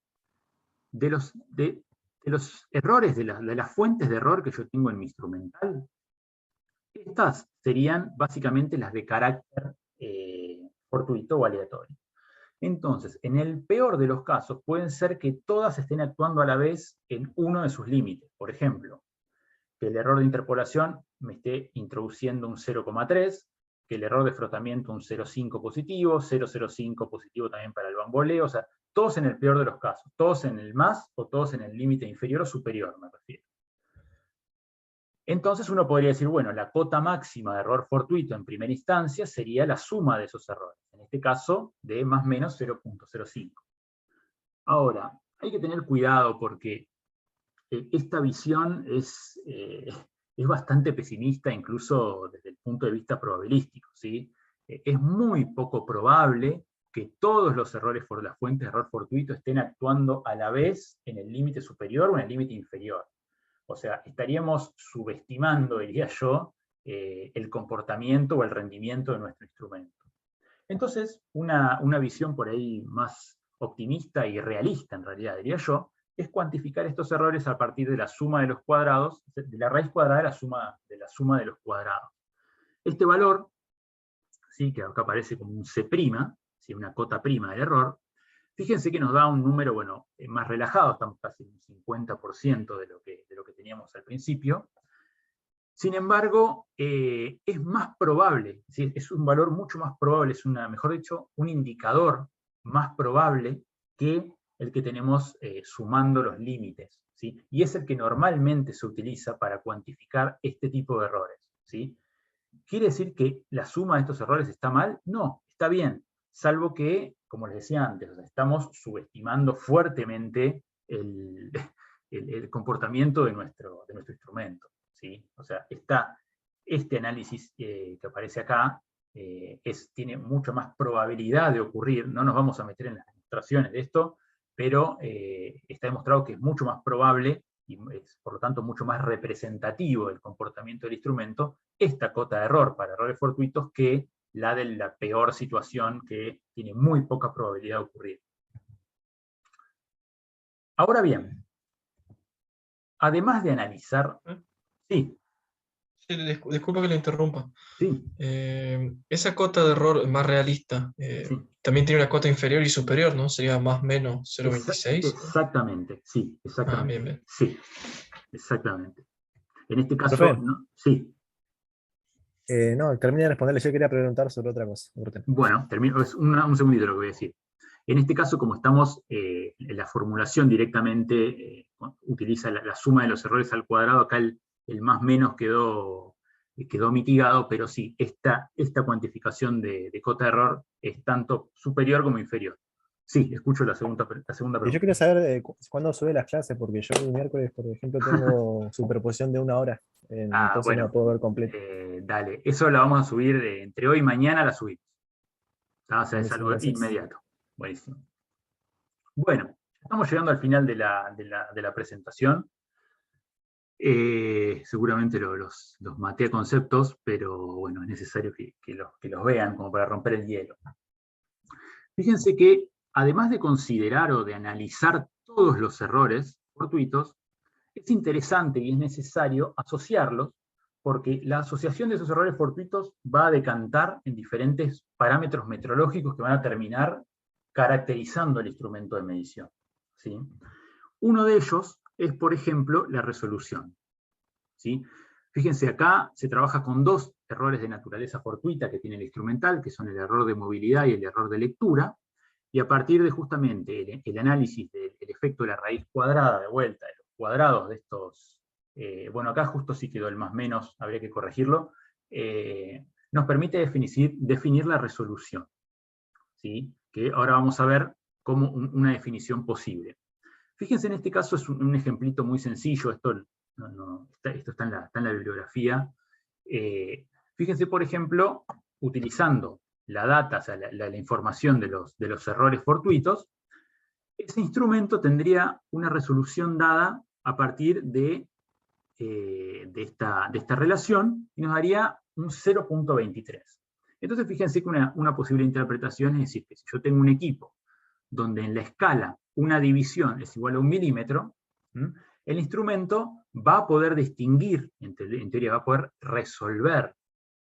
de los errores, de las fuentes de error que yo tengo en mi instrumental, estas serían básicamente las de carácter fortuito o aleatorio. Entonces, en el peor de los casos, pueden ser que todas estén actuando a la vez en uno de sus límites. Por ejemplo, que el error de interpolación me esté introduciendo un 0,3, que el error de frotamiento un 0,5 positivo, 0,05 positivo también para el bamboleo, o sea, todos en el peor de los casos, todos en el más o todos en el límite inferior o superior, me refiero. Entonces uno podría decir, bueno, la cota máxima de error fortuito en primera instancia sería la suma de esos errores, en este caso de más o menos 0,05. Ahora, hay que tener cuidado porque esta visión es bastante pesimista, incluso desde el punto de vista probabilístico, ¿sí? Es muy poco probable que todos los errores por las fuentes de error fortuito estén actuando a la vez en el límite superior o en el límite inferior. O sea, estaríamos subestimando, diría yo, el comportamiento o el rendimiento de nuestro instrumento. Entonces, una visión por ahí más optimista y realista, en realidad, diría yo, es cuantificar estos errores a partir de la suma de los cuadrados, de la raíz cuadrada de la suma de los cuadrados. Este valor, ¿sí?, que acá aparece como un C', ¿sí?, una cota prima del error, fíjense que nos da un número, bueno, más relajado, estamos casi en un 50% de lo que teníamos al principio. Sin embargo, es más probable, ¿sí?, es un valor mucho más probable, es mejor dicho, un indicador más probable que el que tenemos sumando los límites, ¿sí? Y es el que normalmente se utiliza para cuantificar este tipo de errores, ¿sí? ¿Quiere decir que la suma de estos errores está mal? No, está bien, salvo que, como les decía antes, o sea, estamos subestimando fuertemente el comportamiento de nuestro instrumento, ¿sí? O sea, este análisis que aparece acá tiene mucha más probabilidad de ocurrir. No nos vamos a meter en las demostraciones de esto, pero está demostrado que es mucho más probable y es, por lo tanto, mucho más representativo del comportamiento del instrumento esta cota de error para errores fortuitos que la de la peor situación, que tiene muy poca probabilidad de ocurrir. Ahora bien, además de analizar... Sí. Sí, disculpa que le interrumpa. Sí. Esa cota de error más realista Sí. también tiene una cota inferior y superior, ¿no? Sería más o menos 0,26. Exactamente, sí, exactamente. Bien, bien. Sí, exactamente. En este caso, Profe. ¿no? Sí. No, termine de responderle. Yo quería preguntar sobre otra cosa. Bueno, termino, es un segundito lo que voy a decir. En este caso, como estamos en la formulación directamente, utiliza la suma de los errores al cuadrado, acá el más menos quedó mitigado, pero sí, esta cuantificación de cota de error es tanto superior como inferior. Sí, escucho la segunda pregunta. Yo quería saber cuándo sube las clases, porque yo el miércoles, por ejemplo, tengo superposición de 1 hora, entonces bueno, no la puedo ver completa. dale, eso la vamos a subir entre hoy y mañana, la subimos. O sea, es Buenísimo, algo gracias. inmediato. Buenísimo. Bueno, estamos llegando al final de la presentación. Seguramente los maté a conceptos, pero bueno, es necesario que los vean como para romper el hielo. Fíjense que, además de considerar o de analizar todos los errores fortuitos, es interesante y es necesario asociarlos, porque la asociación de esos errores fortuitos va a decantar en diferentes parámetros metrológicos que van a terminar caracterizando el instrumento de medición, ¿sí? Uno de ellos es, por ejemplo, la resolución, ¿sí? Fíjense, acá se trabaja con dos errores de naturaleza fortuita que tiene el instrumental, que son el error de movilidad y el error de lectura, y a partir de justamente el análisis del efecto de la raíz cuadrada de vuelta, de los cuadrados de estos, bueno, acá justo sí quedó el más menos, habría que corregirlo, nos permite definir la resolución, ¿sí? Que ahora vamos a ver como una definición posible. Fíjense, en este caso es un ejemplito muy sencillo, esto está en la bibliografía. Fíjense, por ejemplo, utilizando la data, o sea, la información de los errores fortuitos, ese instrumento tendría una resolución dada a partir de esta relación, y nos daría un 0.23. Entonces fíjense que una posible interpretación es decir que si yo tengo un equipo donde en la escala una división es igual a 1 milímetro, el instrumento va a poder distinguir, en teoría va a poder resolver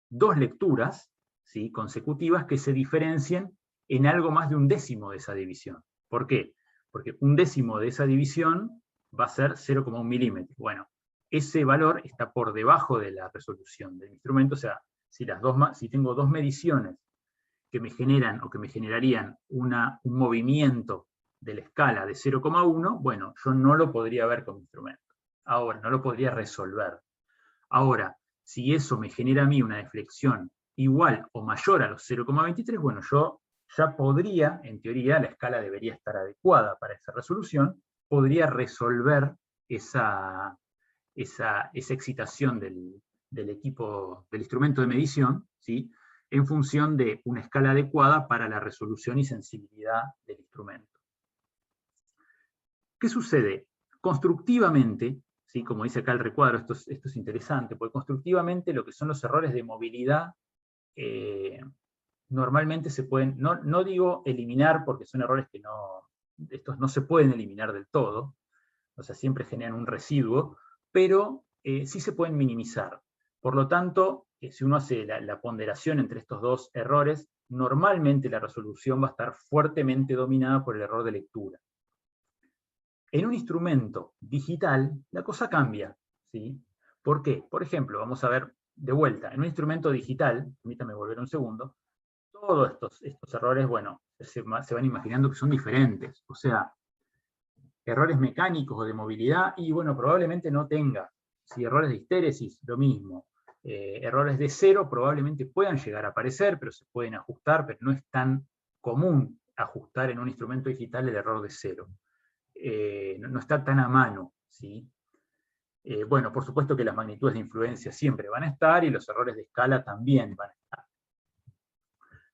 dos lecturas, ¿sí?, consecutivas que se diferencien en algo más de un décimo de esa división. ¿Por qué? Porque un décimo de esa división va a ser 0,1 milímetro. Bueno, ese valor está por debajo de la resolución del instrumento, o sea, si tengo dos mediciones que me generan o que me generarían un movimiento de la escala de 0,1, bueno, yo no lo podría ver con mi instrumento. Ahora, no lo podría resolver. Ahora, si eso me genera a mí una deflexión igual o mayor a los 0,23, bueno, yo ya podría, en teoría, la escala debería estar adecuada para esa resolución, podría resolver esa excitación del equipo, del instrumento de medición, ¿sí?, en función de una escala adecuada para la resolución y sensibilidad del instrumento. ¿Qué sucede? Constructivamente, ¿sí? Como dice acá el recuadro, esto es interesante, porque constructivamente lo que son los errores de movilidad normalmente se pueden, no digo eliminar, porque son errores que estos no se pueden eliminar del todo, o sea, siempre generan un residuo, pero sí se pueden minimizar. Por lo tanto, si uno hace la ponderación entre estos dos errores, normalmente la resolución va a estar fuertemente dominada por el error de lectura. En un instrumento digital, la cosa cambia, ¿sí? ¿Por qué? Por ejemplo, vamos a ver de vuelta, en un instrumento digital, permítame volver un segundo, todos estos errores, bueno, se van imaginando que son diferentes, o sea, errores mecánicos o de movilidad, y bueno, probablemente no tenga. Si errores de histéresis, lo mismo. Errores de cero probablemente puedan llegar a aparecer, pero se pueden ajustar, pero no es tan común ajustar en un instrumento digital el error de cero. No está tan a mano, ¿sí? Bueno, por supuesto que las magnitudes de influencia siempre van a estar, y los errores de escala también van a estar.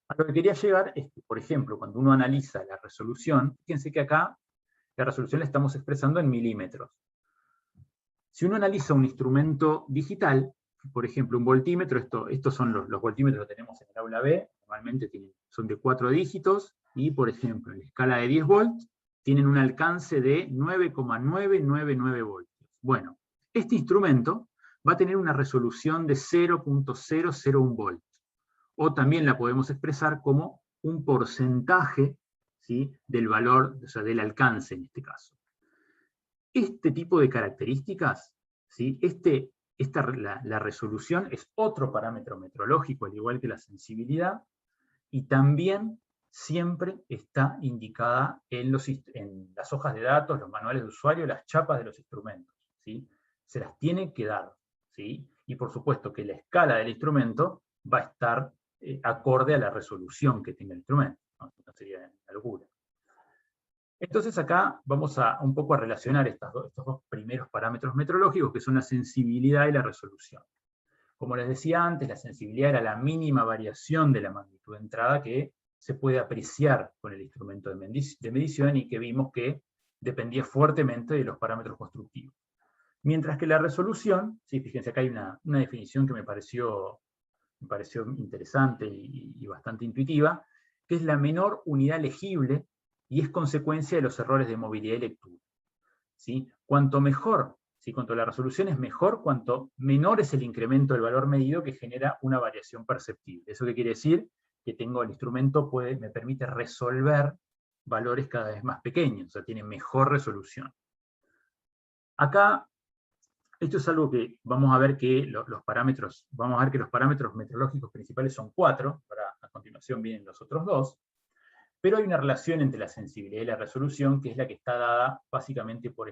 A lo que quería llegar es que, por ejemplo, cuando uno analiza la resolución, fíjense que acá la resolución la estamos expresando en milímetros. Si uno analiza un instrumento digital, por ejemplo, un voltímetro, estos son los voltímetros que tenemos en el aula B, normalmente son de 4 dígitos, y por ejemplo, en la escala de 10 volts, tienen un alcance de 9,999 voltios. Bueno, este instrumento va a tener una resolución de 0,001 volts, o también la podemos expresar como un porcentaje, ¿sí?, del valor, o sea, del alcance en este caso. Este tipo de características, ¿sí?, la resolución es otro parámetro metrológico, al igual que la sensibilidad, y también siempre está indicada en las hojas de datos, los manuales de usuario, las chapas de los instrumentos, ¿sí? Se las tiene que dar, ¿sí? Y por supuesto que la escala del instrumento va a estar acorde a la resolución que tenga el instrumento, ¿no? No sería una locura. Entonces acá vamos un poco a relacionar estos dos primeros parámetros metrológicos, que son la sensibilidad y la resolución. Como les decía antes, la sensibilidad era la mínima variación de la magnitud de entrada que se puede apreciar con el instrumento de medición, y que vimos que dependía fuertemente de los parámetros constructivos. Mientras que la resolución, ¿sí? Fíjense, acá hay una definición que me pareció interesante y bastante intuitiva, que es la menor unidad legible, y es consecuencia de los errores de movilidad y lectura, ¿sí? Cuanto mejor, ¿sí?, cuanto la resolución es mejor, cuanto menor es el incremento del valor medido, que genera una variación perceptible. ¿Eso qué quiere decir? Que el instrumento me permite resolver valores cada vez más pequeños, o sea, tiene mejor resolución. Acá, esto es algo que vamos a ver que los parámetros metrológicos principales son 4, ahora a continuación vienen los otros 2, pero hay una relación entre la sensibilidad y la resolución, que es la que está dada básicamente por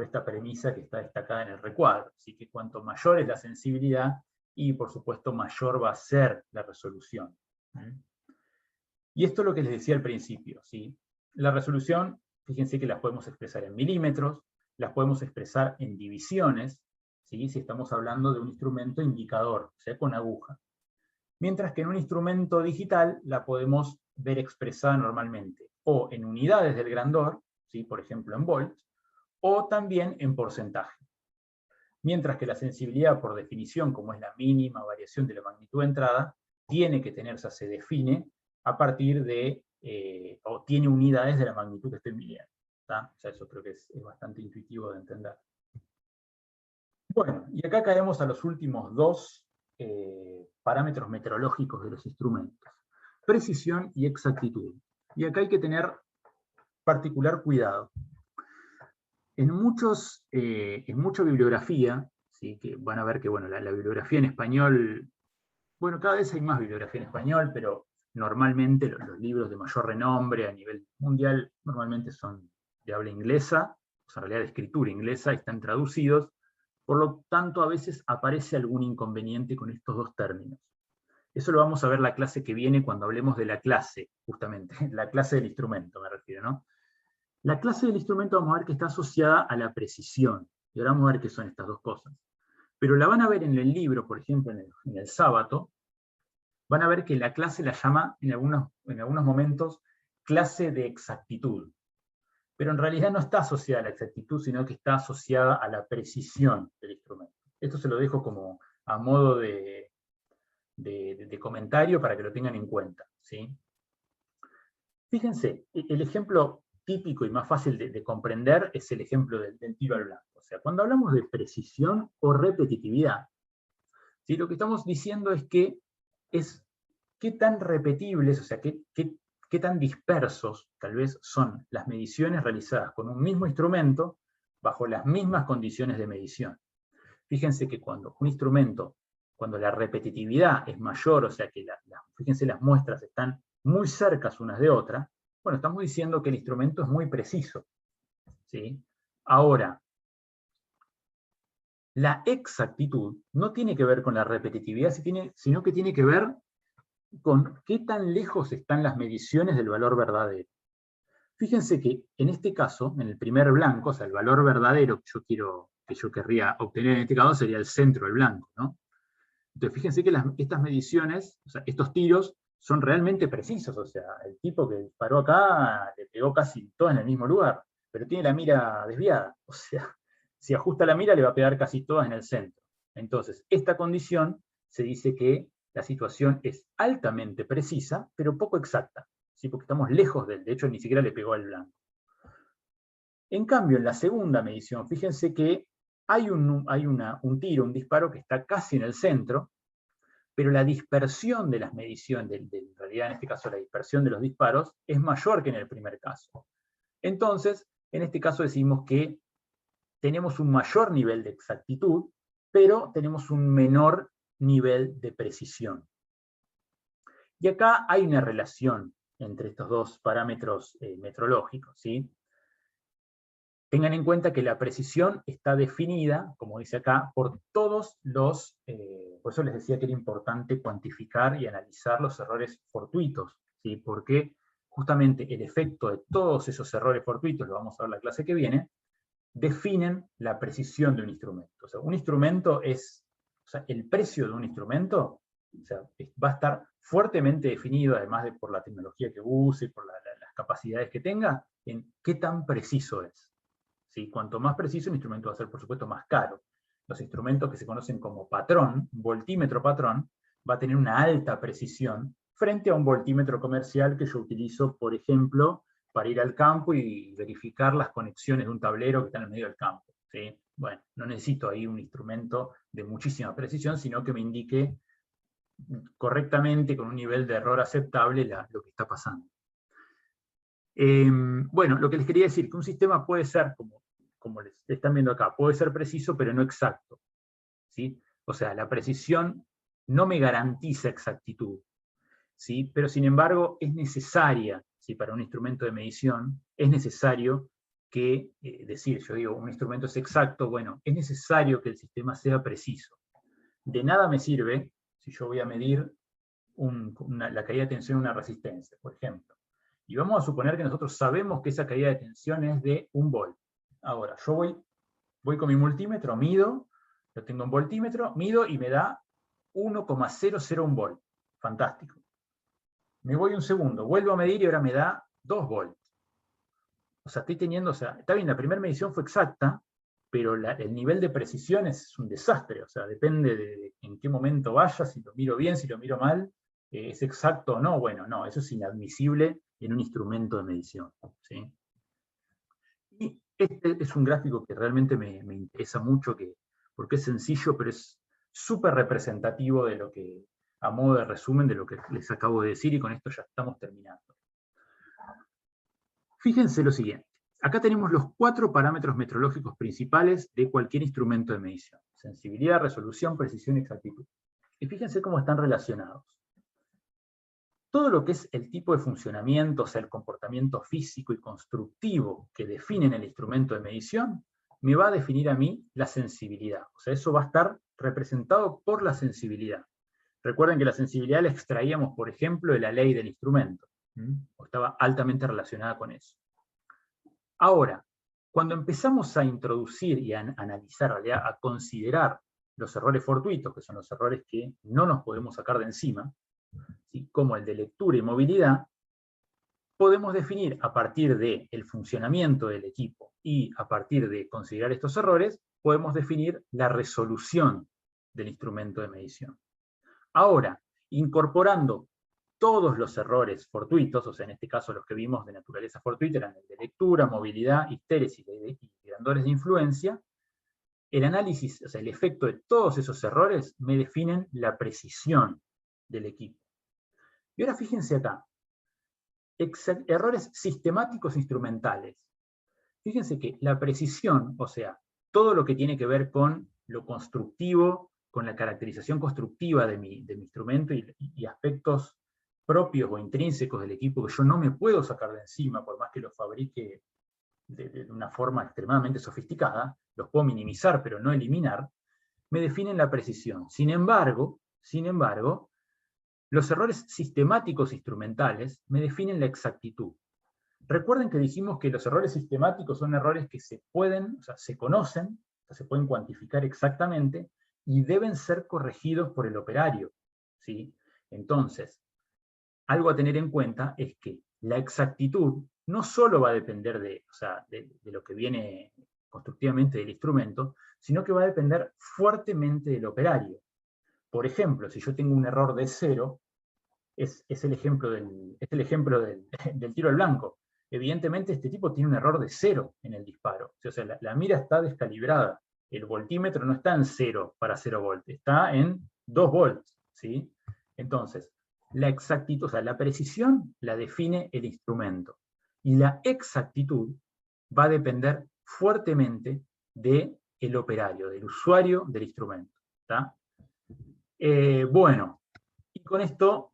esta premisa que está destacada en el recuadro. Así que cuanto mayor es la sensibilidad, y por supuesto mayor va a ser la resolución. Y esto es lo que les decía al principio, ¿sí? La resolución, fíjense que las podemos expresar en milímetros, las podemos expresar en divisiones, ¿sí?, si estamos hablando de un instrumento indicador, o sea, con aguja. Mientras que en un instrumento digital la podemos ver expresada normalmente o en unidades del grandor, ¿sí?, por ejemplo en volts, o también en porcentaje. Mientras que la sensibilidad, por definición, como es la mínima variación de la magnitud de entrada, tiene que tenerse, se define a partir de, o tiene unidades de la magnitud que estoy midiendo. ¿Tá? O sea, eso creo que es bastante intuitivo de entender. Bueno, y acá caemos a los últimos 2 parámetros metrológicos de los instrumentos: precisión y exactitud. Y acá hay que tener particular cuidado. En mucha bibliografía, ¿sí?, que van a ver que bueno, la bibliografía en español, bueno, cada vez hay más bibliografía en español, pero normalmente los libros de mayor renombre a nivel mundial normalmente son de habla inglesa, o sea, en realidad de escritura inglesa, y están traducidos. Por lo tanto, a veces aparece algún inconveniente con estos 2 términos. Eso lo vamos a ver la clase que viene, cuando hablemos de la clase, justamente, la clase del instrumento me refiero, ¿no? La clase del instrumento vamos a ver que está asociada a la precisión, y ahora vamos a ver qué son estas 2 cosas. Pero la van a ver en el libro, por ejemplo, en el sábado, van a ver que la clase la llama en algunos momentos clase de exactitud. Pero en realidad no está asociada a la exactitud, sino que está asociada a la precisión del instrumento. Esto se lo dejo como a modo de comentario para que lo tengan en cuenta, ¿sí? Fíjense, el ejemplo típico y más fácil de comprender es el ejemplo del tiro al blanco. O sea, cuando hablamos de precisión o repetitividad, ¿sí? Lo que estamos diciendo es qué tan repetibles, o sea, qué tan dispersos tal vez son las mediciones realizadas con un mismo instrumento bajo las mismas condiciones de medición. Fíjense que cuando un instrumento, cuando la repetitividad es mayor, o sea que fíjense las muestras están muy cercas unas de otras, bueno, estamos diciendo que el instrumento es muy preciso, ¿sí? Ahora, la exactitud no tiene que ver con la repetitividad, sino que tiene que ver con qué tan lejos están las mediciones del valor verdadero. Fíjense que en este caso, en el primer blanco, o sea, el valor verdadero que yo querría obtener en este caso sería el centro del blanco, ¿no? Entonces fíjense que estas mediciones, o sea, estos tiros, son realmente precisos, o sea, el tipo que disparó acá le pegó casi todo en el mismo lugar, pero tiene la mira desviada, o sea, si ajusta la mira le va a pegar casi todas en el centro. Entonces, esta condición se dice que la situación es altamente precisa, pero poco exacta, ¿sí? Porque estamos lejos de hecho ni siquiera le pegó al blanco. En cambio, en la segunda medición, fíjense que hay un tiro, un disparo que está casi en el centro, pero la dispersión de las mediciones, en realidad en este caso la dispersión de los disparos, es mayor que en el primer caso. Entonces, en este caso decimos que tenemos un mayor nivel de exactitud, pero tenemos un menor nivel de precisión. Y acá hay una relación entre estos dos parámetros metrológicos, ¿sí? Tengan en cuenta que la precisión está definida, como dice acá, por todos los... por eso les decía que era importante cuantificar y analizar los errores fortuitos, ¿sí? Porque justamente el efecto de todos esos errores fortuitos, lo vamos a ver en la clase que viene, definen la precisión de un instrumento. O sea, un instrumento es... O sea, el precio de un instrumento, o sea, va a estar fuertemente definido, además por la tecnología que use y por las capacidades que tenga, en qué tan preciso es. ¿Sí? Cuanto más preciso, el instrumento va a ser, por supuesto, más caro. Los instrumentos que se conocen como patrón, voltímetro patrón, va a tener una alta precisión frente a un voltímetro comercial que yo utilizo, por ejemplo, para ir al campo y verificar las conexiones de un tablero que está en el medio del campo, ¿sí? Bueno, no necesito ahí un instrumento de muchísima precisión, sino que me indique correctamente, con un nivel de error aceptable, lo que está pasando. Bueno, lo que les quería decir, que un sistema puede ser, como les están viendo acá, puede ser preciso, pero no exacto, ¿sí? O sea, la precisión no me garantiza exactitud, ¿sí? Pero sin embargo es necesaria, ¿sí? Para un instrumento de medición, es necesario que, yo digo, un instrumento es exacto, bueno, es necesario que el sistema sea preciso. De nada me sirve si yo voy a medir la caída de tensión en una resistencia, por ejemplo. Y vamos a suponer que nosotros sabemos que esa caída de tensión es de 1 volt. Ahora, yo voy con mi multímetro, mido, lo tengo en voltímetro, mido y me da 1,001 volt. Fantástico. Me voy un segundo, vuelvo a medir y ahora me da 2 volts. O sea, estoy teniendo, o sea, está bien, la primera medición fue exacta, pero el nivel de precisión es un desastre. O sea, depende de en qué momento vaya, si lo miro bien, si lo miro mal, es exacto o no. Bueno, no, eso es inadmisible en un instrumento de medición, ¿sí? Y este es un gráfico que realmente me interesa mucho, porque es sencillo, pero es súper representativo de lo que, a modo de resumen, de lo que les acabo de decir, y con esto ya estamos terminando. Fíjense lo siguiente. Acá tenemos los 4 parámetros metrológicos principales de cualquier instrumento de medición: sensibilidad, resolución, precisión y exactitud. Y fíjense cómo están relacionados. Todo lo que es el tipo de funcionamiento, o sea, el comportamiento físico y constructivo que definen el instrumento de medición, me va a definir a mí la sensibilidad. O sea, eso va a estar representado por la sensibilidad. Recuerden que la sensibilidad la extraíamos, por ejemplo, de la ley del instrumento. O estaba altamente relacionada con eso. Ahora, cuando empezamos a introducir y a analizar, a considerar los errores fortuitos, que son los errores que no nos podemos sacar de encima, ¿sí?, como el de lectura y movilidad, podemos definir a partir del funcionamiento del equipo y a partir de considerar estos errores, podemos definir la resolución del instrumento de medición. Ahora, incorporando todos los errores fortuitos, o sea, en este caso los que vimos de naturaleza fortuita eran el de lectura, movilidad, histéresis y grandores de influencia, el análisis, o sea, el efecto de todos esos errores me definen la precisión del equipo. Y ahora fíjense acá, errores sistemáticos instrumentales. Fíjense que la precisión, o sea, todo lo que tiene que ver con lo constructivo, con la caracterización constructiva de mi instrumento y aspectos propios o intrínsecos del equipo que yo no me puedo sacar de encima, por más que lo fabrique de una forma extremadamente sofisticada, los puedo minimizar pero no eliminar, me definen la precisión. Sin embargo, los errores sistemáticos instrumentales me definen la exactitud. Recuerden que dijimos que los errores sistemáticos son errores que se pueden, o sea, se conocen, o sea, se pueden cuantificar exactamente, y deben ser corregidos por el operario, ¿sí? Entonces, algo a tener en cuenta es que la exactitud no solo va a depender de lo que viene constructivamente del instrumento, sino que va a depender fuertemente del operario. Por ejemplo, si yo tengo un error de 0, es el ejemplo del tiro al blanco. Evidentemente este tipo tiene un error de 0 en el disparo. O sea, la mira está descalibrada. El voltímetro no está en 0 para 0 volts, está en 2 volts, ¿sí? Entonces, la exactitud, o sea, la precisión la define el instrumento. Y la exactitud va a depender fuertemente del operario, del usuario del instrumento. ¿Está? Bueno, y con esto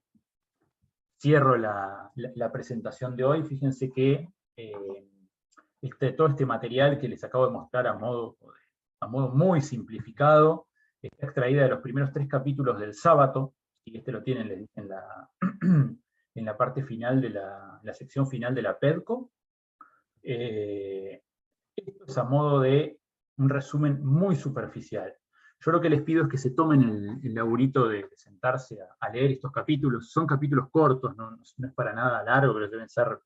cierro la presentación de hoy. Fíjense que todo este material que les acabo de mostrar a modo muy simplificado está extraída de los primeros 3 capítulos del Sábato, y este lo tienen en la parte final de la sección final de la PEDCO. Esto es a modo de un resumen muy superficial. Yo lo que les pido es que se tomen el laburito de sentarse a leer estos capítulos. Son capítulos cortos, no es para nada largo, pero deben ser,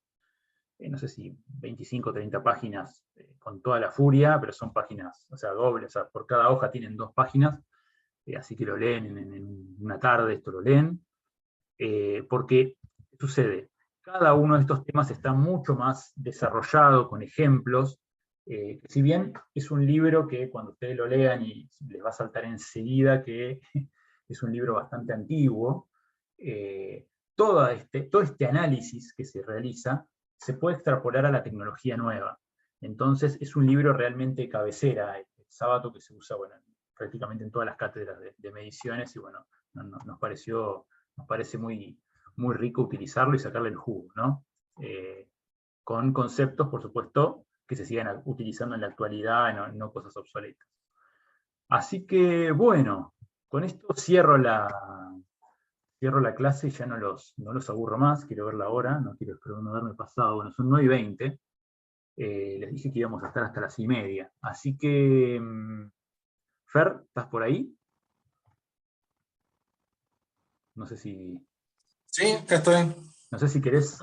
no sé si 25 o 30 páginas con toda la furia, pero son páginas, o sea, dobles, o sea, por cada hoja tienen 2 páginas, así que lo leen en una tarde, esto lo leen, porque sucede, cada uno de estos temas está mucho más desarrollado, con ejemplos, si bien es un libro que cuando ustedes lo lean y les va a saltar enseguida que es un libro bastante antiguo, todo este análisis que se realiza se puede extrapolar a la tecnología nueva. Entonces es un libro realmente cabecera, el Sábato, que se usa, bueno, prácticamente en todas las cátedras de mediciones, y bueno, nos parece muy, muy rico utilizarlo y sacarle el jugo, ¿no? Con conceptos, por supuesto, que se sigan utilizando en la actualidad, no cosas obsoletas. Así que, bueno, con esto cierro la clase y ya no los aburro más. Quiero ver la hora, no quiero haberme pasado. Bueno, son 9:20. Les dije que íbamos a estar hasta las 1:30. Así que, Fer, ¿estás por ahí? No sé si... Sí, acá estoy. No sé si querés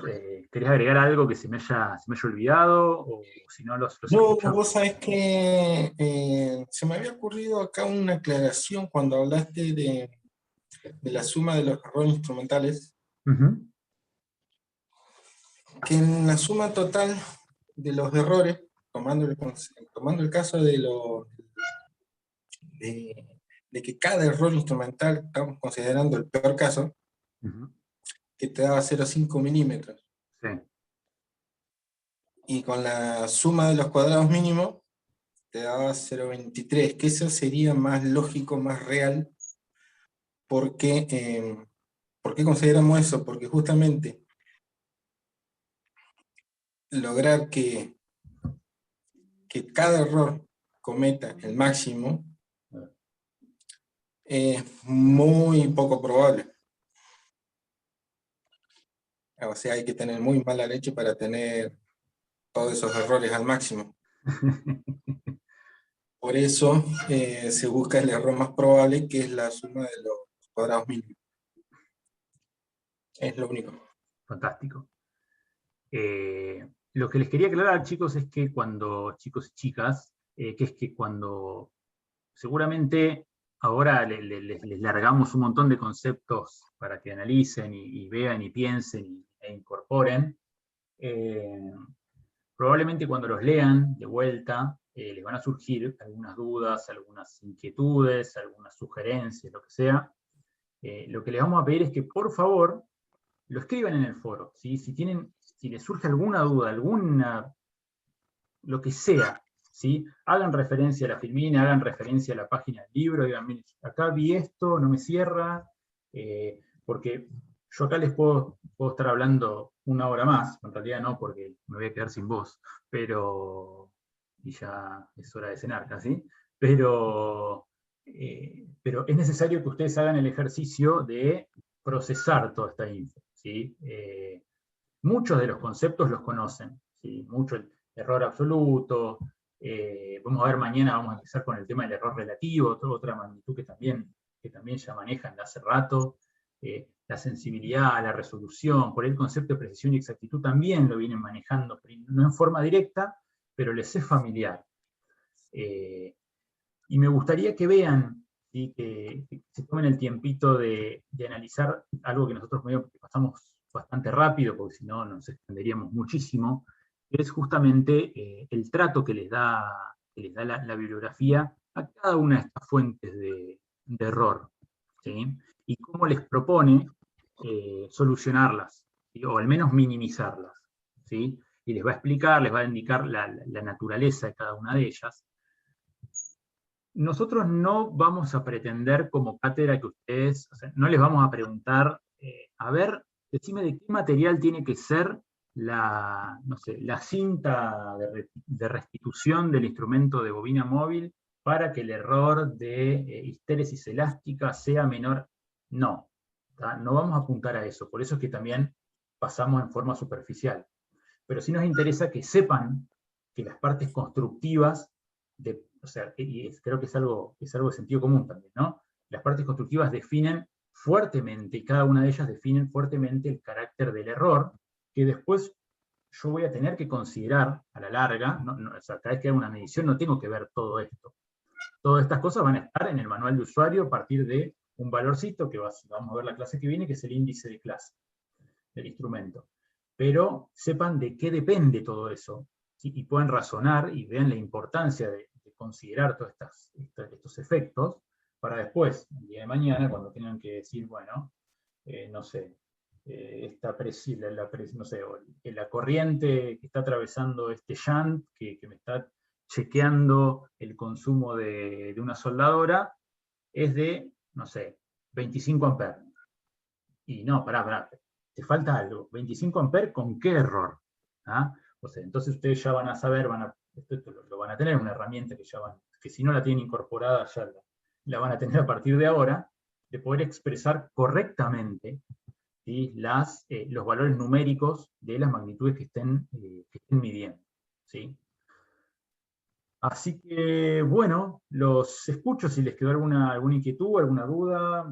agregar algo que se me haya olvidado, o si no los No, escucho. vos sabés que se me había ocurrido acá una aclaración cuando hablaste de la suma de los errores instrumentales, Uh-huh. que en la suma total de los errores, tomando el caso de que cada error instrumental, estamos considerando el peor caso, Uh-huh. que te daba 0,5 milímetros. Sí. Y con la suma de los cuadrados mínimos, te daba 0,23, que eso sería más lógico, más real. ¿Por qué consideramos eso? Porque justamente lograr que cada error cometa el máximo es muy poco probable. O sea, hay que tener muy mala leche para tener todos esos errores al máximo. Por eso se busca el error más probable, que es la suma de los cuadrados mínimos. Es lo único. Fantástico. Lo que les quería aclarar, chicos, es que chicos y chicas, que es que cuando seguramente ahora les largamos un montón de conceptos para que analicen y vean y piensen e incorporen, probablemente cuando los lean de vuelta, les van a surgir algunas dudas, algunas inquietudes, algunas sugerencias, lo que sea. Lo que les vamos a pedir es que, por favor, lo escriban en el foro, ¿sí? Si les surge alguna duda, lo que sea, ¿sí? Hagan referencia a la filmina, hagan referencia a la página del libro, digan, miren, acá vi esto, no me cierra, porque yo acá les puedo estar hablando una hora más, en realidad no, porque me voy a quedar sin voz, y ya es hora de cenar casi, pero es necesario que ustedes hagan el ejercicio de procesar toda esta info, ¿sí? Muchos de los conceptos los conocen, ¿sí? Mucho el error absoluto, vamos a ver mañana, vamos a empezar con el tema del error relativo, otra magnitud que también ya manejan de hace rato, la sensibilidad, la resolución, por el concepto de precisión y exactitud también lo vienen manejando, no en forma directa, pero les es familiar. Y me gustaría que vean, ¿sí? que se tomen el tiempito de analizar algo que nosotros medio que pasamos bastante rápido, porque si no nos extenderíamos muchísimo, que es justamente el trato que les da la bibliografía a cada una de estas fuentes de error, ¿sí? Y cómo les propone solucionarlas, ¿sí? O al menos minimizarlas, ¿sí? Y les va a explicar, les va a indicar la naturaleza de cada una de ellas. Nosotros no vamos a pretender como cátedra que ustedes, o sea, no les vamos a preguntar, a ver, decime de qué material tiene que ser no sé, la cinta de restitución del instrumento de bobina móvil para que el error de histéresis elástica sea menor. No, ¿tá? No vamos a apuntar a eso, por eso es que también pasamos en forma superficial. Pero sí nos interesa que sepan que las partes constructivas o sea, creo que es algo de sentido común también, ¿no? Las partes constructivas definen fuertemente, y cada una de ellas definen fuertemente el carácter del error, que después yo voy a tener que considerar a la larga, o sea, cada vez que haga una medición no tengo que ver todo esto. Todas estas cosas van a estar en el manual de usuario a partir de un valorcito que vamos a ver la clase que viene, que es el índice de clase del instrumento. Pero sepan de qué depende todo eso, ¿sí? Y pueden razonar y vean la importancia de considerar todos estos efectos, para después, el día de mañana, cuando tengan que decir, bueno, no sé, no sé, la corriente que está atravesando este shunt, que me está chequeando el consumo de una soldadora, es de, no sé, 25 amperes. Y no, pará, te falta algo. 25 amperes, ¿con qué error? ¿Ah? O sea, entonces ustedes ya van a saber, esto lo van a tener, una herramienta que si no la tienen incorporada ya la van a tener a partir de ahora, de poder expresar correctamente, ¿sí? Los valores numéricos de las magnitudes que estén midiendo, ¿sí? Así que, bueno, los escucho si les quedó alguna inquietud, alguna duda,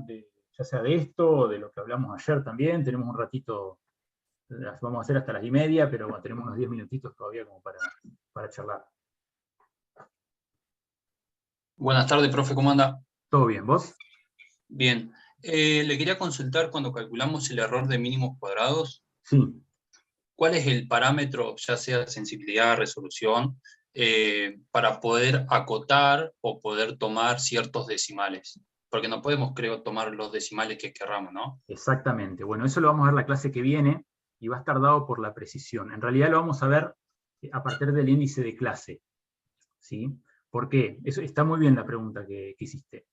ya sea de esto o de lo que hablamos ayer también. Tenemos un ratito, las vamos a hacer hasta las 10:30, pero bueno, tenemos unos 10 minutitos todavía como para charlar. Buenas tardes, profe, ¿cómo anda? ¿Todo bien, vos? Bien. Le quería consultar cuando calculamos el error de mínimos cuadrados. Sí. ¿Cuál es el parámetro, ya sea sensibilidad, resolución, para poder acotar o poder tomar ciertos decimales? Porque no podemos, creo, tomar los decimales que querramos, ¿no? Exactamente. Bueno, eso lo vamos a ver la clase que viene y va a estar dado por la precisión. En realidad lo vamos a ver a partir del índice de clase, ¿sí? ¿Por qué? Eso está muy bien la pregunta que hiciste.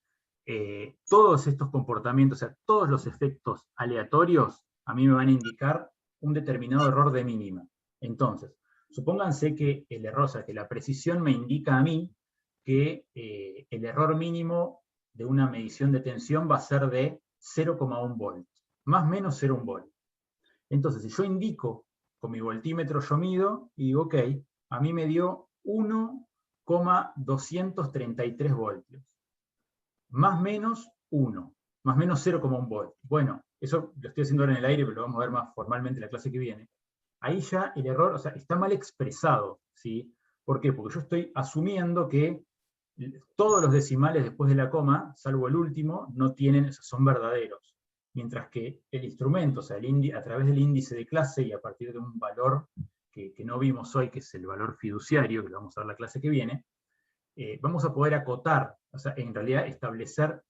Todos estos comportamientos, o sea, todos los efectos aleatorios, a mí me van a indicar un determinado error de mínima. Entonces, supónganse que el error, o sea, que la precisión me indica a mí que el error mínimo de una medición de tensión va a ser de 0,1 volt, más o menos 0,1 volt. Entonces, si yo indico con mi voltímetro, yo mido y digo, ok, a mí me dio 1,233 voltios, más o menos 1. más o menos 0,1 volt. Bueno, eso lo estoy haciendo ahora en el aire, pero lo vamos a ver más formalmente en la clase que viene. Ahí ya el error, o sea, está mal expresado, ¿sí? ¿Por qué? Porque yo estoy asumiendo que todos los decimales después de la coma, salvo el último, no tienen, o sea, son verdaderos. Mientras que el instrumento, o sea, a través del índice de clase y a partir de un valor que no vimos hoy, que es el valor fiduciario, que lo vamos a ver la clase que viene, vamos a poder acotar, o sea, en realidad establecer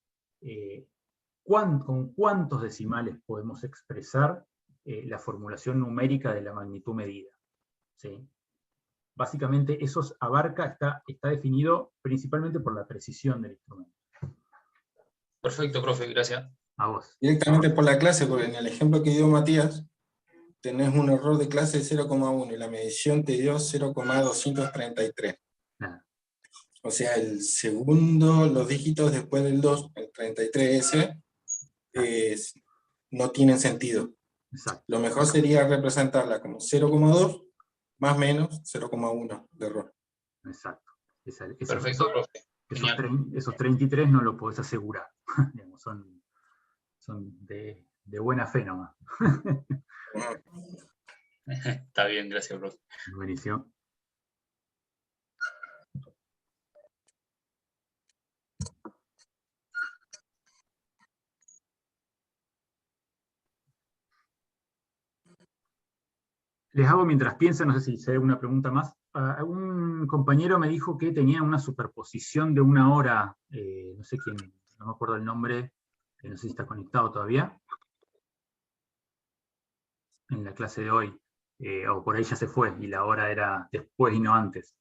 con cuántos decimales podemos expresar la formulación numérica de la magnitud medida. ¿Sí? Básicamente eso está definido principalmente por la precisión del instrumento. Perfecto, profe, gracias. A vos. Directamente por la clase, porque en el ejemplo que dio Matías, tenés un error de clase de 0,1 y la medición te dio 0,233. Nada. O sea, el segundo, los dígitos después del 2, el 33S, no tienen sentido. Exacto. Lo mejor sería representarla como 0,2 más menos 0,1 de error. Exacto. Perfecto, profe. Esos 33 no lo podés asegurar. Digamos, son de buena fe nomás. Está bien, gracias, profe. Buenísimo. Les hago mientras piensan, no sé si hay alguna pregunta más. Un compañero me dijo que tenía una superposición de una hora, no sé quién, no me acuerdo el nombre, no sé si está conectado todavía, en la clase de hoy, o por ahí ya se fue, y la hora era después y no antes.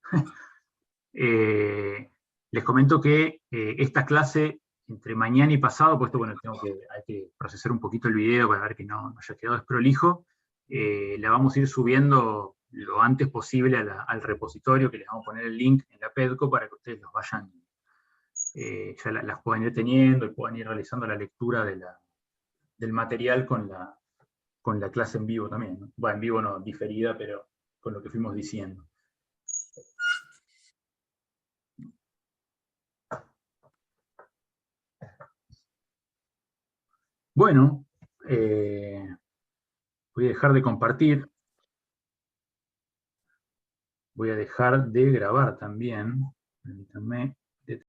Les comento que esta clase, entre mañana y pasado, pues esto, bueno, hay que procesar un poquito el video para ver que no haya quedado desprolijo, la vamos a ir subiendo lo antes posible al repositorio, que les vamos a poner el link en la PEDCO para que ustedes los vayan, ya las puedan ir teniendo y puedan ir realizando la lectura del material con la clase en vivo también, ¿no? Bueno, en vivo no, diferida, pero con lo que fuimos diciendo. Bueno, voy a dejar de compartir. Voy a dejar de grabar también. Permítanme.